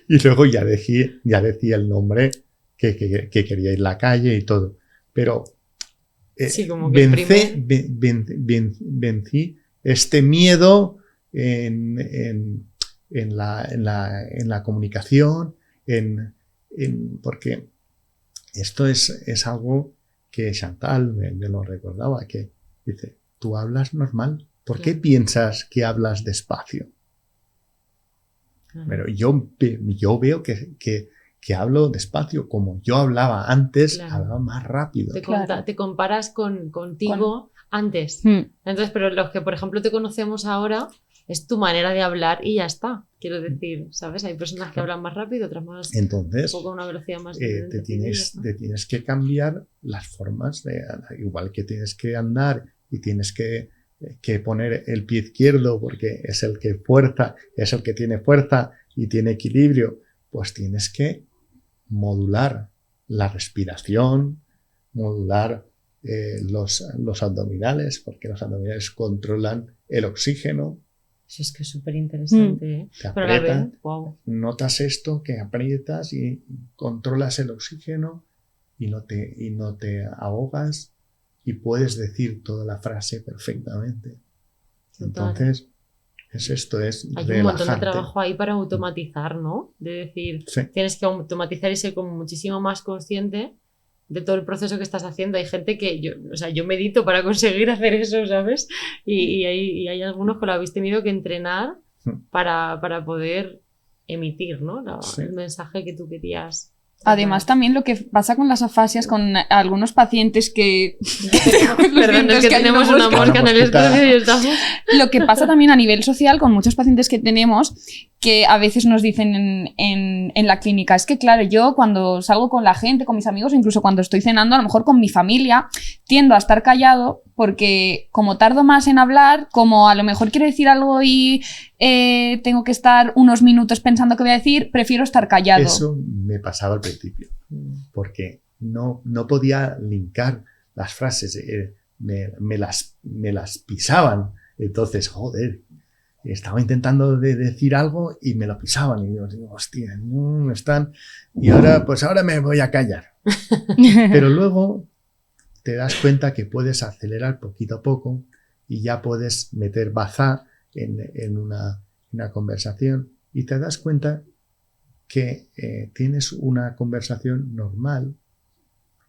Y luego ya decía el nombre que quería ir a la calle y todo. Pero Sí, como que vencí este miedo en la comunicación, porque esto es algo que Chantal me lo recordaba, que dice, tú hablas normal, ¿por qué piensas que hablas despacio? Pero yo veo que hablo despacio, como yo hablaba antes, Claro. hablaba más rápido. Te comparas contigo antes. Mm. Entonces, pero los que, por ejemplo, te conocemos ahora, es tu manera de hablar y ya está. Quiero decir, ¿sabes? Hay personas que hablan más rápido, otras más, Entonces, un poco a una velocidad más te tienes que cambiar las formas, igual que tienes que andar y tienes que poner el pie izquierdo porque es el que tiene fuerza y tiene equilibrio, pues tienes que modular la respiración, modular los abdominales, porque los abdominales controlan el oxígeno. Eso es que es súper interesante, ¿eh? Te Pero a la aprietan, vez, wow. notas esto, que aprietas y controlas el oxígeno y no te ahogas y puedes decir toda la frase perfectamente. Total. Entonces, es esto, es Hay un relajante. montón de trabajo ahí para automatizar, ¿no? De decir, Sí. tienes que automatizar y ser como muchísimo más consciente de todo el proceso que estás haciendo. Hay gente que yo medito para conseguir hacer eso, ¿sabes? Y hay algunos que lo habéis tenido que entrenar para poder emitir, ¿no? Sí. El mensaje que tú querías. Además, también lo que pasa con las afasias, con algunos pacientes que... Perdón, es que tenemos una mosca en el estudio y estamos... Lo que pasa también a nivel social con muchos pacientes que tenemos, que a veces nos dicen en la clínica, es que claro, yo cuando salgo con la gente, con mis amigos, incluso cuando estoy cenando, a lo mejor con mi familia, tiendo a estar callado porque como tardo más en hablar, como a lo mejor quiero decir algo y tengo que estar unos minutos pensando qué voy a decir, prefiero estar callado. Eso me pasaba al principio, porque no podía linkar las frases, me las pisaban. Entonces, joder, estaba intentando de decir algo y me lo pisaban. Y yo digo, hostia, no están. Y ahora me voy a callar. Pero luego te das cuenta que puedes acelerar poquito a poco y ya puedes meter bazá en una conversación y te das cuenta que tienes una conversación normal.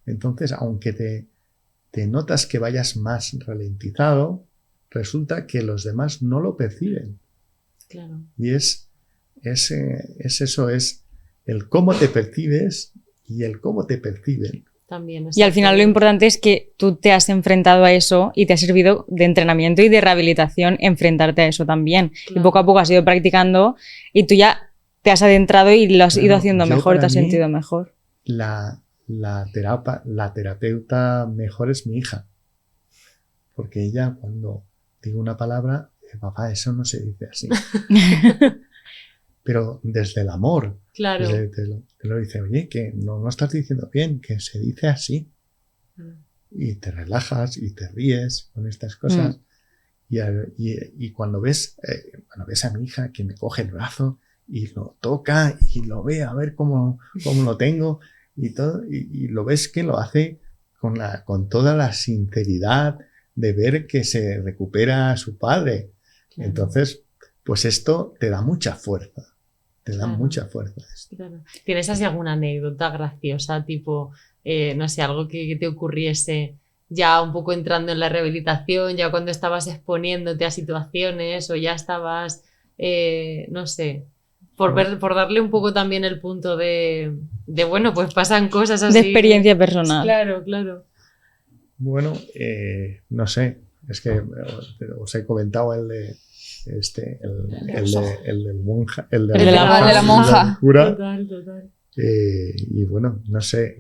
Entonces, aunque te notas que vayas más ralentizado, resulta que los demás no lo perciben. Claro. Y es eso, es el cómo te percibes y el cómo te perciben. También, y al final lo importante es que tú te has enfrentado a eso y te ha servido de entrenamiento y de rehabilitación enfrentarte a eso también. Claro. Y poco a poco has ido practicando y tú ya te has adentrado y lo has ido haciendo mejor, te has sentido mejor. La terapeuta mejor es mi hija. Porque ella, cuando digo una palabra, papá, eso no se dice así. Pero desde el amor. Claro. Te lo dice, oye, que no estás diciendo bien, que se dice así. Y te relajas y te ríes con estas cosas. Y cuando ves a mi hija que me coge el brazo y lo toca y lo ve a ver cómo lo tengo y todo, y lo ves que lo hace con toda la sinceridad de ver que se recupera a su padre. Claro. Entonces, pues esto te da mucha fuerza. Te da mucha fuerza. Claro. ¿Tienes así alguna anécdota graciosa, tipo, no sé, algo que te ocurriese ya un poco entrando en la rehabilitación, ya cuando estabas exponiéndote a situaciones o ya estabas, no sé, por darle un poco también el punto de bueno, pues pasan cosas así. De experiencia personal. Claro, claro. Bueno, no sé, es que os he comentado el de monja, el de la monja. Cura. Total. Y bueno, no sé.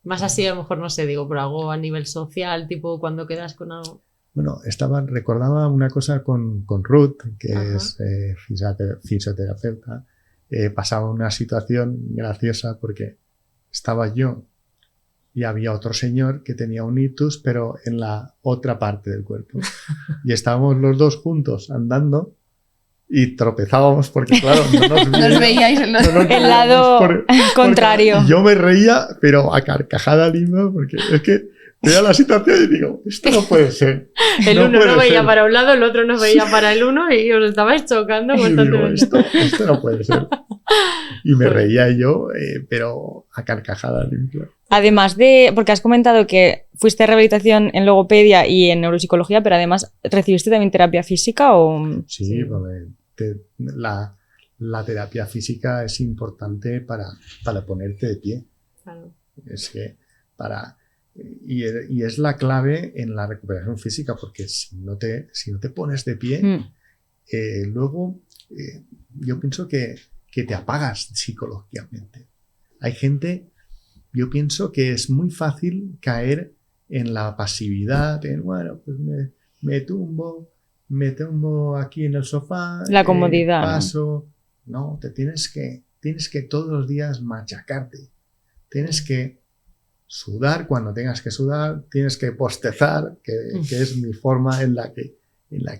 Más así, a lo mejor, no sé, digo, por algo a nivel social, tipo cuando quedas con algo. Bueno, recordaba una cosa con Ruth, que es fisioterapeuta. Pasaba una situación graciosa porque estaba yo y había otro señor que tenía un ictus, pero en la otra parte del cuerpo. Y estábamos los dos juntos andando y tropezábamos porque, claro, no nos veíais el lado contrario. Y yo me reía, pero a carcajada lindo, porque es que veo la situación y digo, esto no puede ser. El uno no veía para un lado, el otro no veía para el uno y os estabais chocando constantemente. Digo, esto no puede ser. Y me reía yo, pero a carcajada limpia. Además porque has comentado que fuiste a rehabilitación en logopedia y en neuropsicología, pero además, ¿recibiste también terapia física o...? Sí, la terapia física es importante para ponerte de pie. Claro. Es que y es la clave en la recuperación física, porque si no te pones de pie, luego yo pienso que te apagas psicológicamente. Hay gente, yo pienso que es muy fácil caer en la pasividad, en bueno, pues me tumbo aquí en el sofá, la comodidad, paso. No, tienes que todos los días machacarte, tienes que sudar cuando tengas que sudar, tienes que postezar, que es mi forma en la que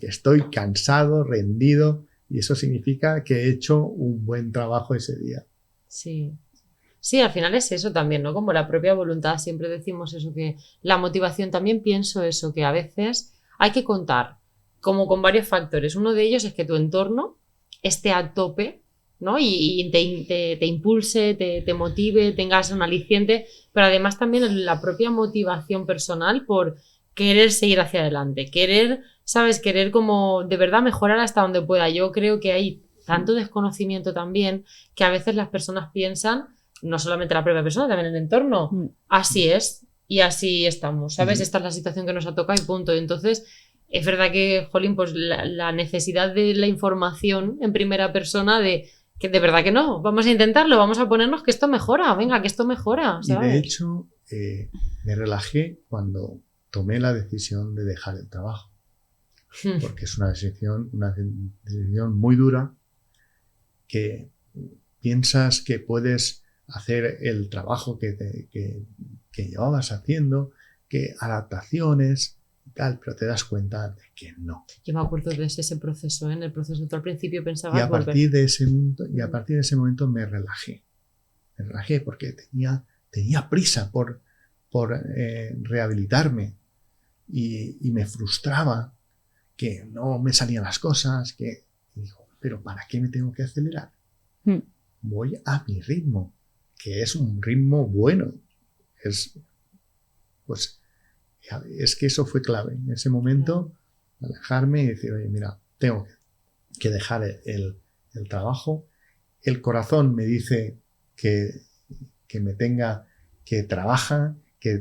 estoy cansado, rendido, y eso significa que he hecho un buen trabajo ese día. Sí. Sí, al final es eso también, ¿no? Como la propia voluntad, siempre decimos eso, que la motivación, también pienso eso, que a veces hay que contar como con varios factores. Uno de ellos es que tu entorno esté a tope, ¿no? Y te impulse, te motive, tengas un aliciente, pero además también la propia motivación personal por querer seguir hacia adelante, querer, ¿sabes? Querer como de verdad mejorar hasta donde pueda. Yo creo que hay tanto desconocimiento también que a veces las personas piensan, no solamente la propia persona, también el entorno, así es y así estamos, ¿sabes? Esta es la situación que nos ha tocado y punto. Entonces, es verdad que, jolín, pues la necesidad de la información en primera persona de que de verdad que no, vamos a intentarlo, vamos a ponernos que esto mejora, venga, que esto mejora, ¿sabes? Y de hecho, me relajé cuando tomé la decisión de dejar el trabajo, porque es una decisión muy dura, que piensas que puedes hacer el trabajo que llevabas haciendo, que adaptaciones y tal, pero te das cuenta de que no. Yo me acuerdo de ese proceso, en el proceso tú al principio pensabas Y a partir de ese momento me relajé porque tenía prisa por rehabilitarme y me frustraba que no me salían las cosas, y digo, pero ¿para qué me tengo que acelerar? Voy a mi ritmo, que es un ritmo bueno. Es que eso fue clave. En ese momento, alejarme y decir, oye, mira, tengo que dejar el trabajo. El corazón me dice que me tenga, que trabaje, que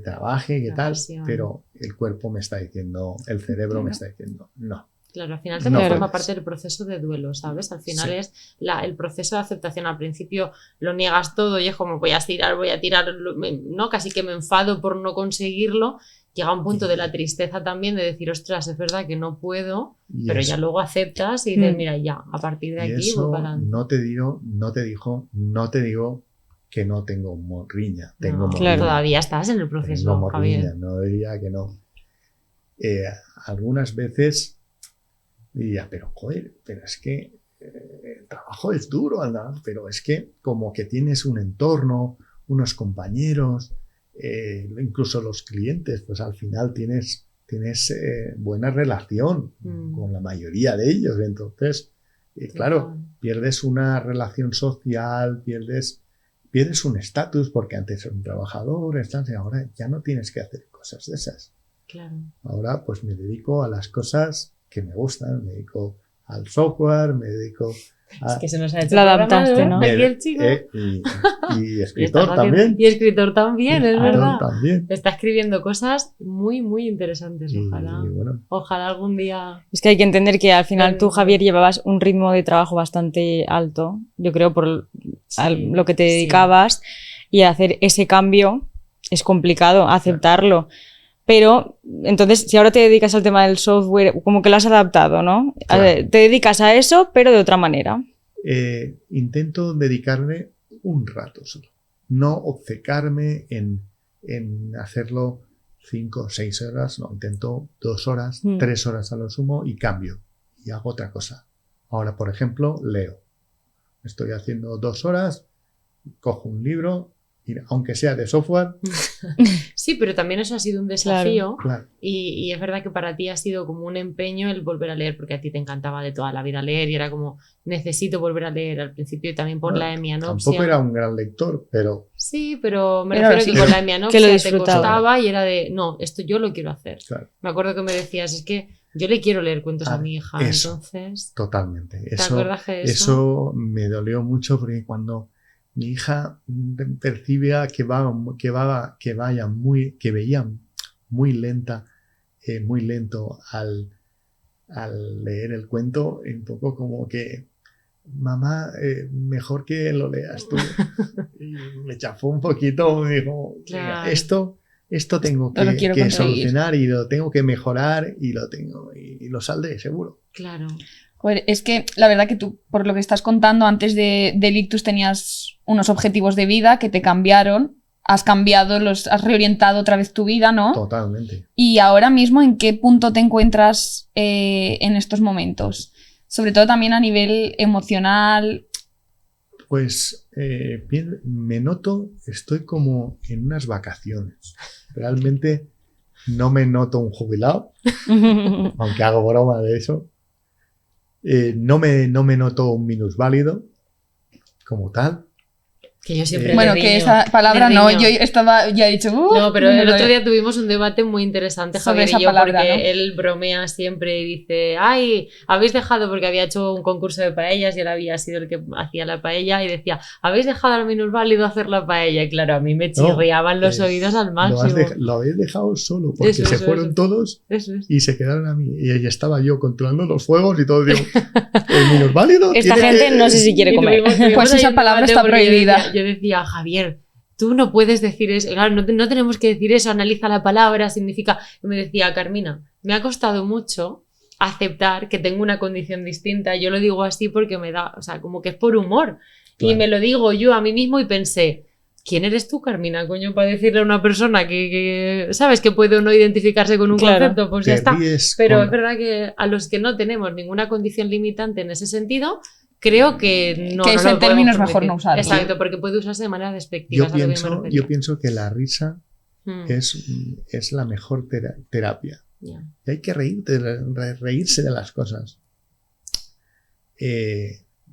tal, pero el cuerpo me está diciendo, el cerebro me está diciendo, no. Claro, al final también forma parte del proceso de duelo, ¿sabes? Al final es el proceso de aceptación. Al principio lo niegas todo y es como voy a tirar, ¿no? Casi que me enfado por no conseguirlo. Llega un punto de la tristeza también de decir, ostras, es verdad que no puedo, pero ya luego aceptas y dices, mira, ya, a partir de aquí voy para adelante. No te digo que no tengo morriña. Tengo morriña. Claro. Todavía estás en el proceso, tengo morriña, Javier. No diría que no. Algunas veces diría, pero es que el trabajo es duro, ¿verdad? Pero es que como que tienes un entorno, unos compañeros, incluso los clientes, pues al final tienes buena relación con la mayoría de ellos. Entonces, claro, pierdes una relación social, pierdes un estatus, porque antes eras un trabajador, y ahora ya no tienes que hacer cosas de esas. Claro. Ahora pues me dedico a las cosas que me gustan, me dedico al software, me dedico a... Es que se nos ha hecho lo adaptaste, ¿no? Aquí el chico. Y escritor también. Y escritor también, es verdad. También. Está escribiendo cosas muy, muy interesantes, ojalá. Bueno. Ojalá algún día... Es que hay que entender que al final tú, Javier, llevabas un ritmo de trabajo bastante alto, yo creo, por lo que te dedicabas, y hacer ese cambio es complicado, aceptarlo. Pero, entonces, si ahora te dedicas al tema del software, como que lo has adaptado, ¿no? Claro. Te dedicas a eso, pero de otra manera. Intento dedicarme un rato solo. No obcecarme en hacerlo 5 o 6 horas. No, intento 2 horas, 3 horas a lo sumo y cambio. Y hago otra cosa. Ahora, por ejemplo, leo. Estoy haciendo 2 horas, cojo un libro, y aunque sea de software... Sí, pero también eso ha sido un desafío. Claro. Y es verdad que para ti ha sido como un empeño el volver a leer, porque a ti te encantaba de toda la vida leer y era como, necesito volver a leer al principio, y también por la hemianopsia. Tampoco era un gran lector, pero... Sí, pero me refiero que con la hemianopsia te costaba y era de, no, esto yo lo quiero hacer. Claro. Me acuerdo que me decías, es que yo le quiero leer cuentos a mi hija, entonces... Totalmente. ¿Te acuerdas de eso? Eso me dolió mucho porque cuando... Mi hija percibía que veía muy lento al leer el cuento, un poco como que, mamá, mejor que lo leas tú. Y me chafó un poquito, me dijo, claro. esto tengo que solucionar y lo tengo que mejorar y lo saldré seguro. Claro. Joder, es que la verdad que tú, por lo que estás contando, antes del ictus tenías unos objetivos de vida que te cambiaron, has reorientado otra vez tu vida, ¿no? Totalmente. Y ahora mismo, ¿en qué punto te encuentras en estos momentos? Sobre todo también a nivel emocional. Pues me noto, estoy como en unas vacaciones. Realmente no me noto un jubilado, aunque hago broma de eso. No me noto un minusválido como tal. Que yo siempre Bueno, le que riño, esa palabra le no, riño. yo estaba, ya he dicho, No, pero el otro día tuvimos un debate muy interesante, Sobre Javier esa y yo, palabra, porque ¿no? él bromea siempre y dice, ay, habéis dejado, porque había hecho un concurso de paellas y él había sido el que hacía la paella, y decía, habéis dejado al minusválido hacer la paella, y claro, a mí me chirriaban los oídos al máximo. Lo habéis dejado solo, porque Eso, se eso, fueron eso. todos Eso es. y se quedaron a mí. Y ahí estaba yo controlando los fuegos y todo. Digo, ¿el minusválido? Esta tiene gente que- no sé si quiere Y comer. tuvimos Pues ahí esa un palabra debate está porque prohibida. Yo decía, Javier, tú no puedes decir eso. Claro, no tenemos que decir eso, analiza la palabra, significa. Y me decía, Carmina, me ha costado mucho aceptar que tengo una condición distinta. Yo lo digo así porque me da, o sea, como que es por humor. Y Claro. me lo digo yo a mí mismo y pensé, ¿quién eres tú, Carmina, coño, para decirle a una persona que ¿sabes? Que puede o no identificarse con un Claro. concepto? Pues ya Te está. ríes Pero con- es verdad que a los que no tenemos ninguna condición limitante en ese sentido, creo que no. Que no ese lo término podemos es mejor permitir. no usarlo. Exacto, porque puede usarse de manera despectiva. Yo es a lo que me pienso, refería. yo pienso que la risa Mm, es la mejor terapia. ya. Y hay que reírse de las cosas.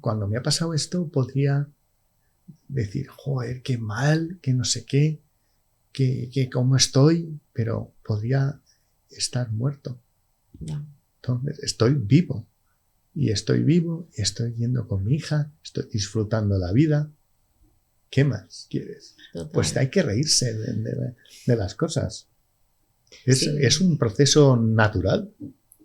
Cuando me ha pasado esto, podría decir, joder, qué mal, que no sé qué, que cómo estoy, pero podría estar muerto. Ya. Entonces, estoy vivo. Y estoy vivo, y estoy yendo con mi hija, estoy disfrutando la vida. ¿Qué más quieres? Total. Pues hay que reírse de las cosas. Es, Sí. es un proceso natural.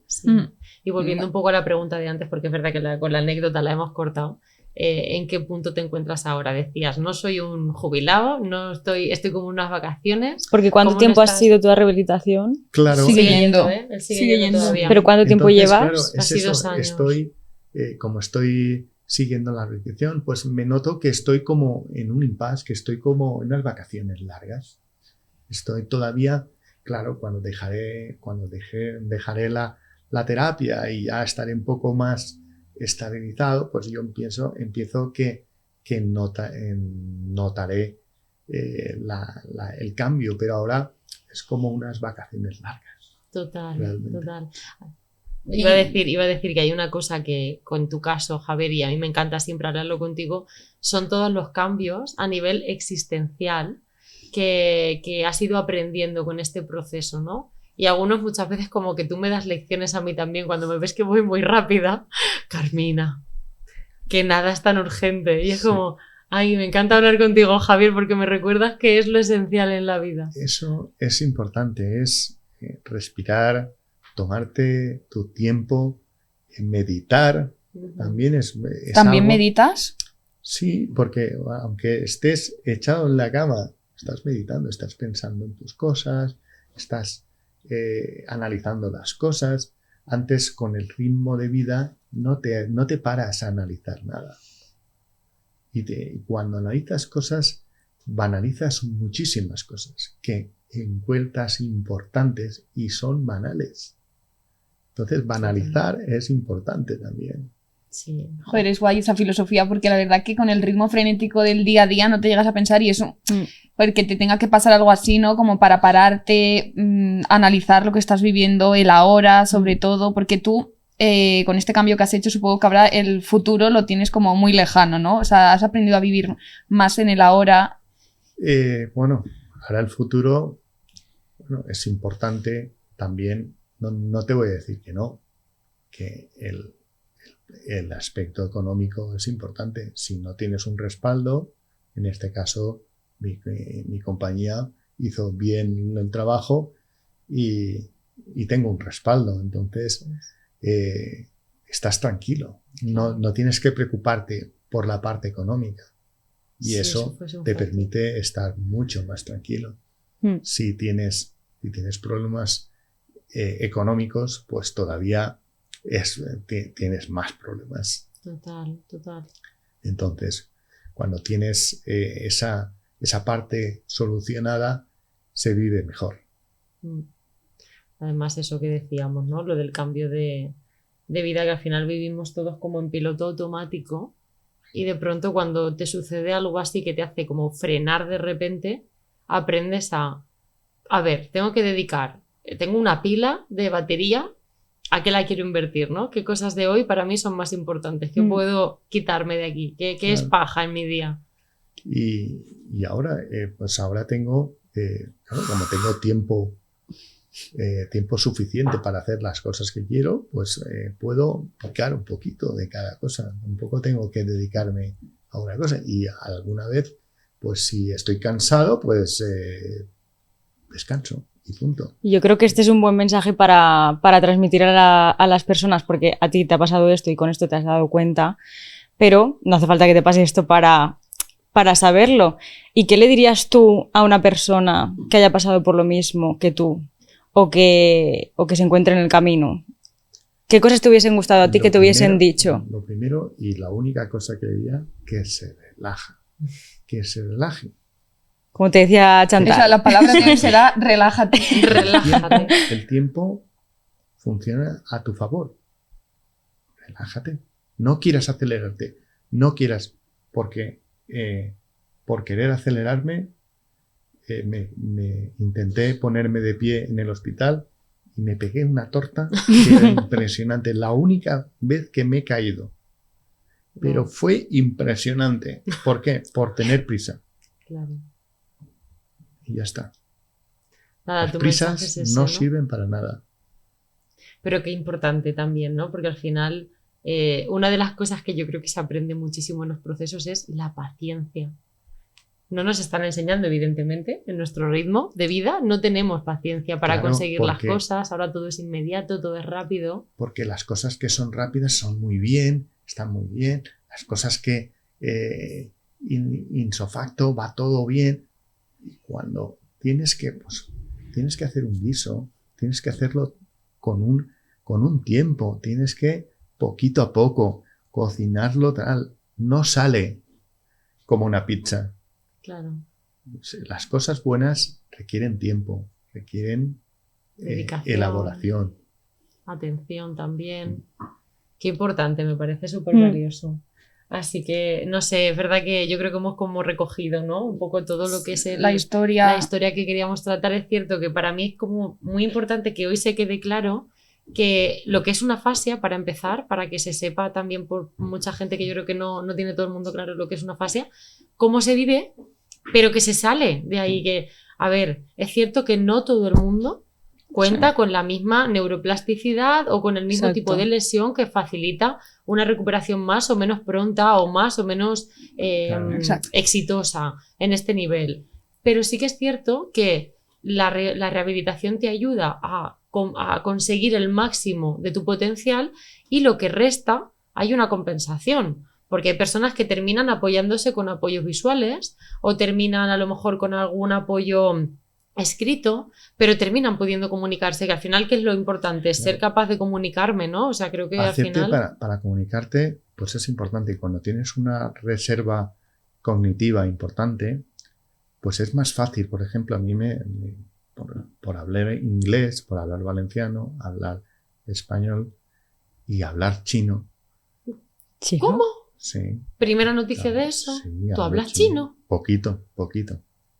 Sí. Mm. Y volviendo un poco a la pregunta de antes, porque es verdad que con la anécdota la hemos cortado. ¿En qué punto te encuentras ahora? Decías, no soy un jubilado, no estoy como en unas vacaciones. Porque ¿cuánto ¿Cómo no tiempo ha estás? sido tu rehabilitación? Claro, Sigue Sigue yendo. yendo, ¿eh? Él sigue Sigue yendo yendo. todavía. ¿Pero cuánto tiempo entonces, llevas? claro, es Casi eso, 2 años. como estoy siguiendo la rehabilitación, pues me noto que estoy como en un impasse, que estoy como en unas vacaciones largas. Estoy todavía, claro, cuando dejaré la terapia y ya estaré un poco más estabilizado, pues yo empiezo que notaré el cambio, pero ahora es como unas vacaciones largas. Total, Realmente. total. Iba a decir que hay una cosa que con tu caso, Javier, y a mí me encanta siempre hablarlo contigo, son todos los cambios a nivel existencial que has ido aprendiendo con este proceso, ¿no? Y algunos muchas veces como que tú me das lecciones a mí también cuando me ves que voy muy rápida. Carmina, que nada es tan urgente. Y es Sí. como, ay, me encanta hablar contigo, Javier, porque me recuerdas que es lo esencial en la vida. Eso es importante, es respirar, tomarte tu tiempo, meditar, también es ¿También algo- meditas? Sí, porque aunque estés echado en la cama, estás meditando, estás pensando en tus cosas, estás analizando las cosas. Antes, con el ritmo de vida, no te paras a analizar nada. Y cuando analizas cosas, banalizas muchísimas cosas que encuentras importantes y son banales. Entonces, banalizar es importante también. Sí. Joder, es guay esa filosofía porque la verdad que con el ritmo frenético del día a día no te llegas a pensar y eso, porque te tenga que pasar algo así, ¿no? Como para pararte, analizar lo que estás viviendo, el ahora, sobre todo, porque tú, con este cambio que has hecho, supongo que ahora el futuro lo tienes como muy lejano, ¿no? O sea, has aprendido a vivir más en el ahora. Bueno, ahora el futuro es importante también. No te voy a decir que no, que el aspecto económico es importante. Si no tienes un respaldo, en este caso mi compañía hizo bien el trabajo y tengo un respaldo. Entonces, estás tranquilo. No tienes que preocuparte por la parte económica. Y Sí, eso fue un te factor. permite estar mucho más tranquilo. Si tienes problemas económicos, pues todavía tienes más problemas. Total, total. Entonces, cuando tienes esa parte solucionada, se vive mejor. Mm. Además, eso que decíamos, ¿no? Lo del cambio de vida, que al final vivimos todos como en piloto automático. y de pronto cuando te sucede algo así que te hace como frenar de repente, aprendes a ver, tengo que dedicar, tengo una pila de batería, ¿a qué la quiero invertir, no? ¿Qué cosas de hoy para mí son más importantes? ¿Qué puedo quitarme de aquí? ¿Qué es paja en mi día? Y ahora, pues ahora tengo, claro, como tengo tiempo suficiente para hacer las cosas que quiero, pues puedo picar un poquito de cada cosa. Un poco tengo que dedicarme a una cosa. Y alguna vez, pues si estoy cansado, pues descanso y punto. Yo creo que este es un buen mensaje para transmitir a las personas, porque a ti te ha pasado esto y con esto te has dado cuenta, pero no hace falta que te pase esto para saberlo. ¿Y qué le dirías tú a una persona que haya pasado por lo mismo que tú o que se encuentre en el camino? ¿Qué cosas te hubiesen gustado a ti que te hubiesen dicho? Lo primero y la única cosa que diría, que se relaja. Que se relaje. Como te decía Chantal. Esa, la palabra de hoy será relájate. Relájate. El tiempo funciona a tu favor. Relájate. No quieras acelerarte. No quieras, porque por querer acelerarme, me intenté ponerme de pie en el hospital y me pegué una torta que era impresionante. La única vez que me he caído. Pero fue impresionante. ¿Por qué? Por tener prisa. Claro. Y ya está. Nada, Las prisas no sirven para nada. Pero qué importante también, ¿no? Porque al final, una de las cosas que yo creo que se aprende muchísimo en los procesos es la paciencia. No nos están enseñando, evidentemente, en nuestro ritmo de vida. No tenemos paciencia para conseguir las cosas. Ahora todo es inmediato, todo es rápido. Porque las cosas que son rápidas son muy bien, están muy bien. Las cosas que ipso facto va todo bien. Y cuando tienes que hacer un guiso, tienes que hacerlo con un tiempo. Tienes que, poquito a poco, cocinarlo tal. No sale como una pizza. Claro. Las cosas buenas requieren tiempo, requieren elaboración. Atención también. Qué importante, me parece súper valioso. Así que, no sé, es verdad que yo creo que hemos como recogido, ¿no? Un poco todo lo que es la historia que queríamos tratar. Es cierto que para mí es como muy importante que hoy se quede claro que lo que es una fascia, para empezar, para que se sepa también por mucha gente que yo creo que no tiene todo el mundo claro lo que es una fascia, cómo se vive, pero que se sale de ahí. Que, a ver, es cierto que no todo el mundo cuenta con la misma neuroplasticidad o con el mismo tipo de lesión que facilita una recuperación más o menos pronta o más o menos exitosa en este nivel. Pero sí que es cierto que la rehabilitación te ayuda a conseguir el máximo de tu potencial, y lo que resta hay una compensación. Porque hay personas que terminan apoyándose con apoyos visuales o terminan a lo mejor con algún apoyo escrito, pero terminan pudiendo comunicarse, que al final, ¿qué es lo importante? Es ser capaz de comunicarme, ¿no? O sea, creo que al final... Para comunicarte, pues es importante. Y cuando tienes una reserva cognitiva importante, pues es más fácil. Por ejemplo, a mí por hablar inglés, por hablar valenciano, hablar español y hablar chino. ¿Chino? ¿Cómo? Sí. ¿Primera noticia de eso? Sí, ¿Tú hablas chino? Poquito.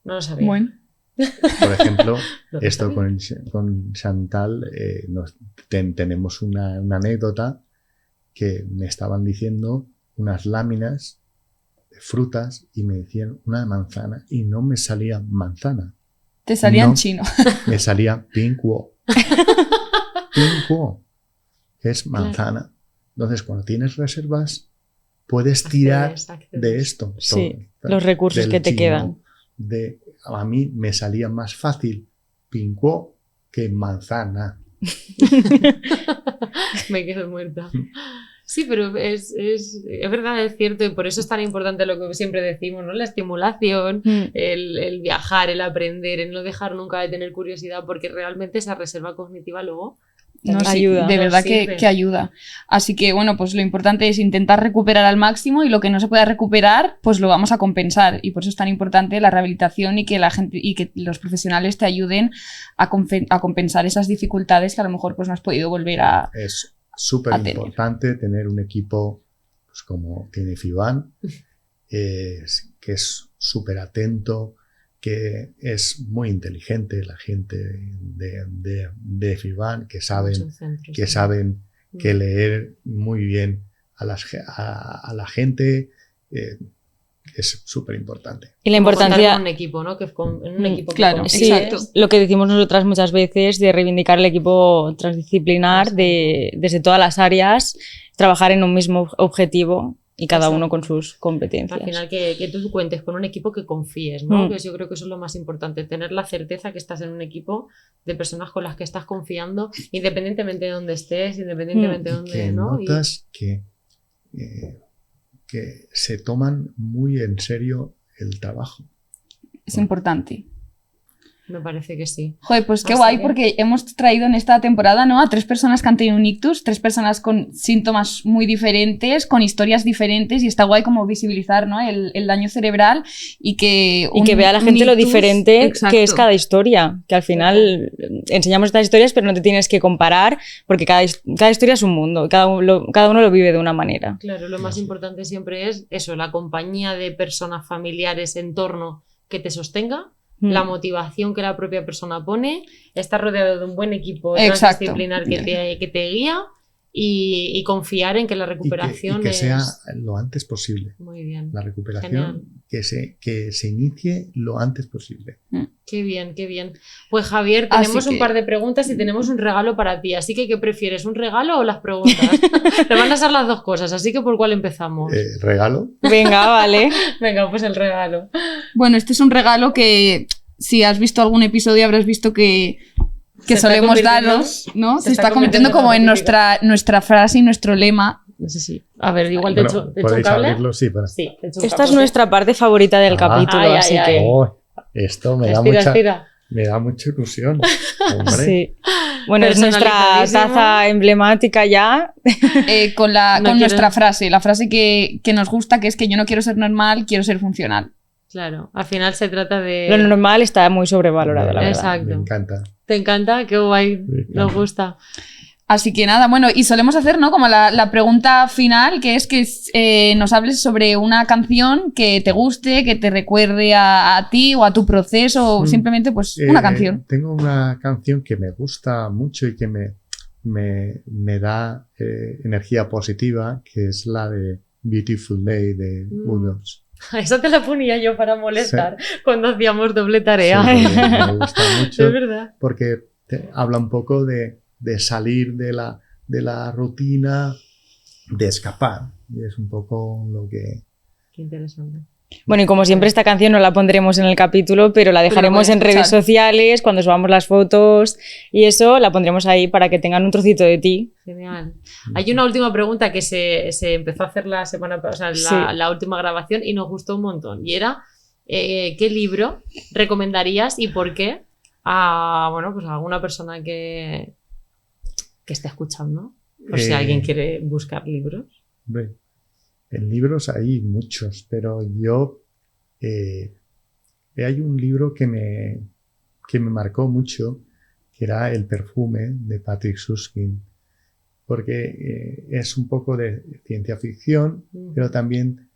No lo sabía. Bueno. Por ejemplo, esto con Chantal, tenemos una anécdota que me estaban diciendo unas láminas de frutas y me decían una manzana y no me salía manzana. Te salía en chino. Me salía pingguo. Pingguo, que es manzana. Claro. Entonces, cuando tienes reservas, puedes tirar de esto. Sí, los recursos que te quedan. A mí me salía más fácil pingüo que manzana. Me quedo muerta. Sí, pero es verdad, es cierto, y por eso es tan importante lo que siempre decimos, ¿no? La estimulación, el viajar, el aprender, el no dejar nunca de tener curiosidad, porque realmente esa reserva cognitiva luego ayuda. De verdad que ayuda. Así que, bueno, pues lo importante es intentar recuperar al máximo, y lo que no se pueda recuperar, pues lo vamos a compensar. Y por eso es tan importante la rehabilitación y que la gente y que los profesionales te ayuden a compensar esas dificultades que a lo mejor pues no has podido volver a... Es súper importante tener un equipo pues como tiene Fiban, que es súper atento, que es muy inteligente la gente de Fiban, que saben que leer muy bien a la gente, es súper importante. Y la Como contar importancia... con un equipo, ¿no? Que en un equipo que claro, confíes. Sí, exacto. lo que decimos nosotras muchas veces de reivindicar el equipo transdisciplinar desde todas las áreas, trabajar en un mismo objetivo y cada uno con sus competencias. Al final que tú cuentes con un equipo que confíes, ¿no? Mm. Que yo creo que eso es lo más importante, tener la certeza que estás en un equipo de personas con las que estás confiando, independientemente de dónde estés, independientemente de dónde, Que ¿no? notas que se toman muy en serio el trabajo. Es importante. Me parece que sí. Joder, pues qué Así guay, que- porque hemos traído en esta temporada, ¿no?, a 3 personas que han tenido un ictus, 3 personas con síntomas muy diferentes, con historias diferentes, y está guay como visibilizar, ¿no?, el daño cerebral y que... Y que vea la gente lo diferente que es cada historia. Que al final enseñamos estas historias, pero no te tienes que comparar, porque cada historia es un mundo, cada uno lo vive de una manera. Claro, lo más importante siempre es eso, la compañía de personas, familiares, entorno que te sostenga, la motivación que la propia persona pone, estar rodeado de un buen equipo transdisciplinar que te guía y confiar en que la recuperación y que es... sea lo antes posible. Muy bien. La recuperación que se inicie lo antes posible. Qué bien, qué bien. Pues Javier, tenemos un par de preguntas y tenemos un regalo para ti. Así que, ¿qué prefieres? ¿Un regalo o las preguntas? Te van a ser las dos cosas, así que ¿por cuál empezamos? ¿Regalo? Venga, vale. Venga, pues el regalo. Bueno, este es un regalo que, si has visto algún episodio, habrás visto que solemos daros, ¿no? Se está convirtiendo como en nuestra frase y nuestro lema. No sé si... A ver, igual Bueno, te echo un ¿podéis cable. abrirlo? Sí, para... Sí, te echo un Esta es capote. nuestra parte favorita del capítulo, Ay, ay, así ay. que... Oh, esto me da mucha ilusión. Hombre. Sí. Bueno, es nuestra Personalizadísimo. taza emblemática ya. Con No quiero- nuestra frase, la frase que nos gusta, que es que yo no quiero ser normal, quiero ser funcional. Claro, al final se trata de... Lo normal está muy sobrevalorado, la verdad. Exacto. Me encanta. ¿Te encanta? Qué guay. Me encanta. Nos gusta. Así que nada, bueno, y solemos hacer, ¿no?, como la pregunta final, que es que nos hables sobre una canción que te guste, que te recuerde a ti o a tu proceso, o simplemente pues una canción. Tengo una canción que me gusta mucho y que me da energía positiva, que es la de Beautiful Day de U2. Esa te la ponía yo para molestar cuando hacíamos doble tarea. Sí, me gusta mucho Es verdad. porque habla un poco de salir de la rutina, de escapar. Y es un poco lo que... Qué interesante. Bueno, y como siempre esta canción no la pondremos en el capítulo, pero la dejaremos en redes sociales, cuando subamos las fotos y eso, la pondremos ahí para que tengan un trocito de ti. Genial. Hay una última pregunta que se empezó a hacer la semana pasada, la última grabación, y nos gustó un montón. Y era, ¿qué libro recomendarías y por qué a, bueno, pues a alguna persona que esté escuchando? Por si alguien quiere buscar libros. Hombre, en libros hay muchos, pero yo hay un libro que me marcó mucho, que era El perfume de Patrick Süskind, porque es un poco de ciencia ficción, pero también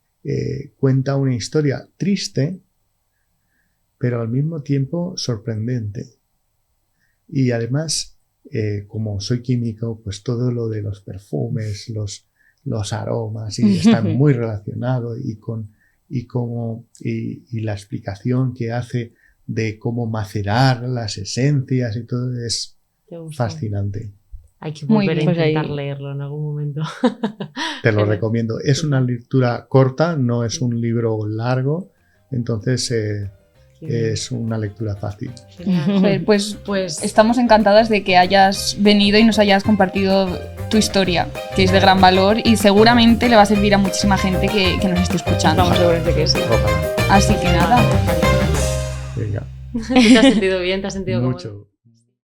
cuenta una historia triste, pero al mismo tiempo sorprendente. Y además, como soy químico, pues todo lo de los perfumes, los aromas, y están muy relacionados, y la explicación que hace de cómo macerar las esencias y todo es fascinante. Hay que volver a bien, intentar leerlo en algún momento. Te lo recomiendo. Es una lectura corta, no es un libro largo, entonces es una lectura fácil. Joder, pues estamos encantadas de que hayas venido y nos hayas compartido tu historia, que es de gran valor y seguramente le va a servir a muchísima gente que nos esté escuchando. Vamos seguros de que sí. Ojalá. Así que nada. Venga. ¿Te has sentido bien? ¿Te has sentido cómodo? Mucho.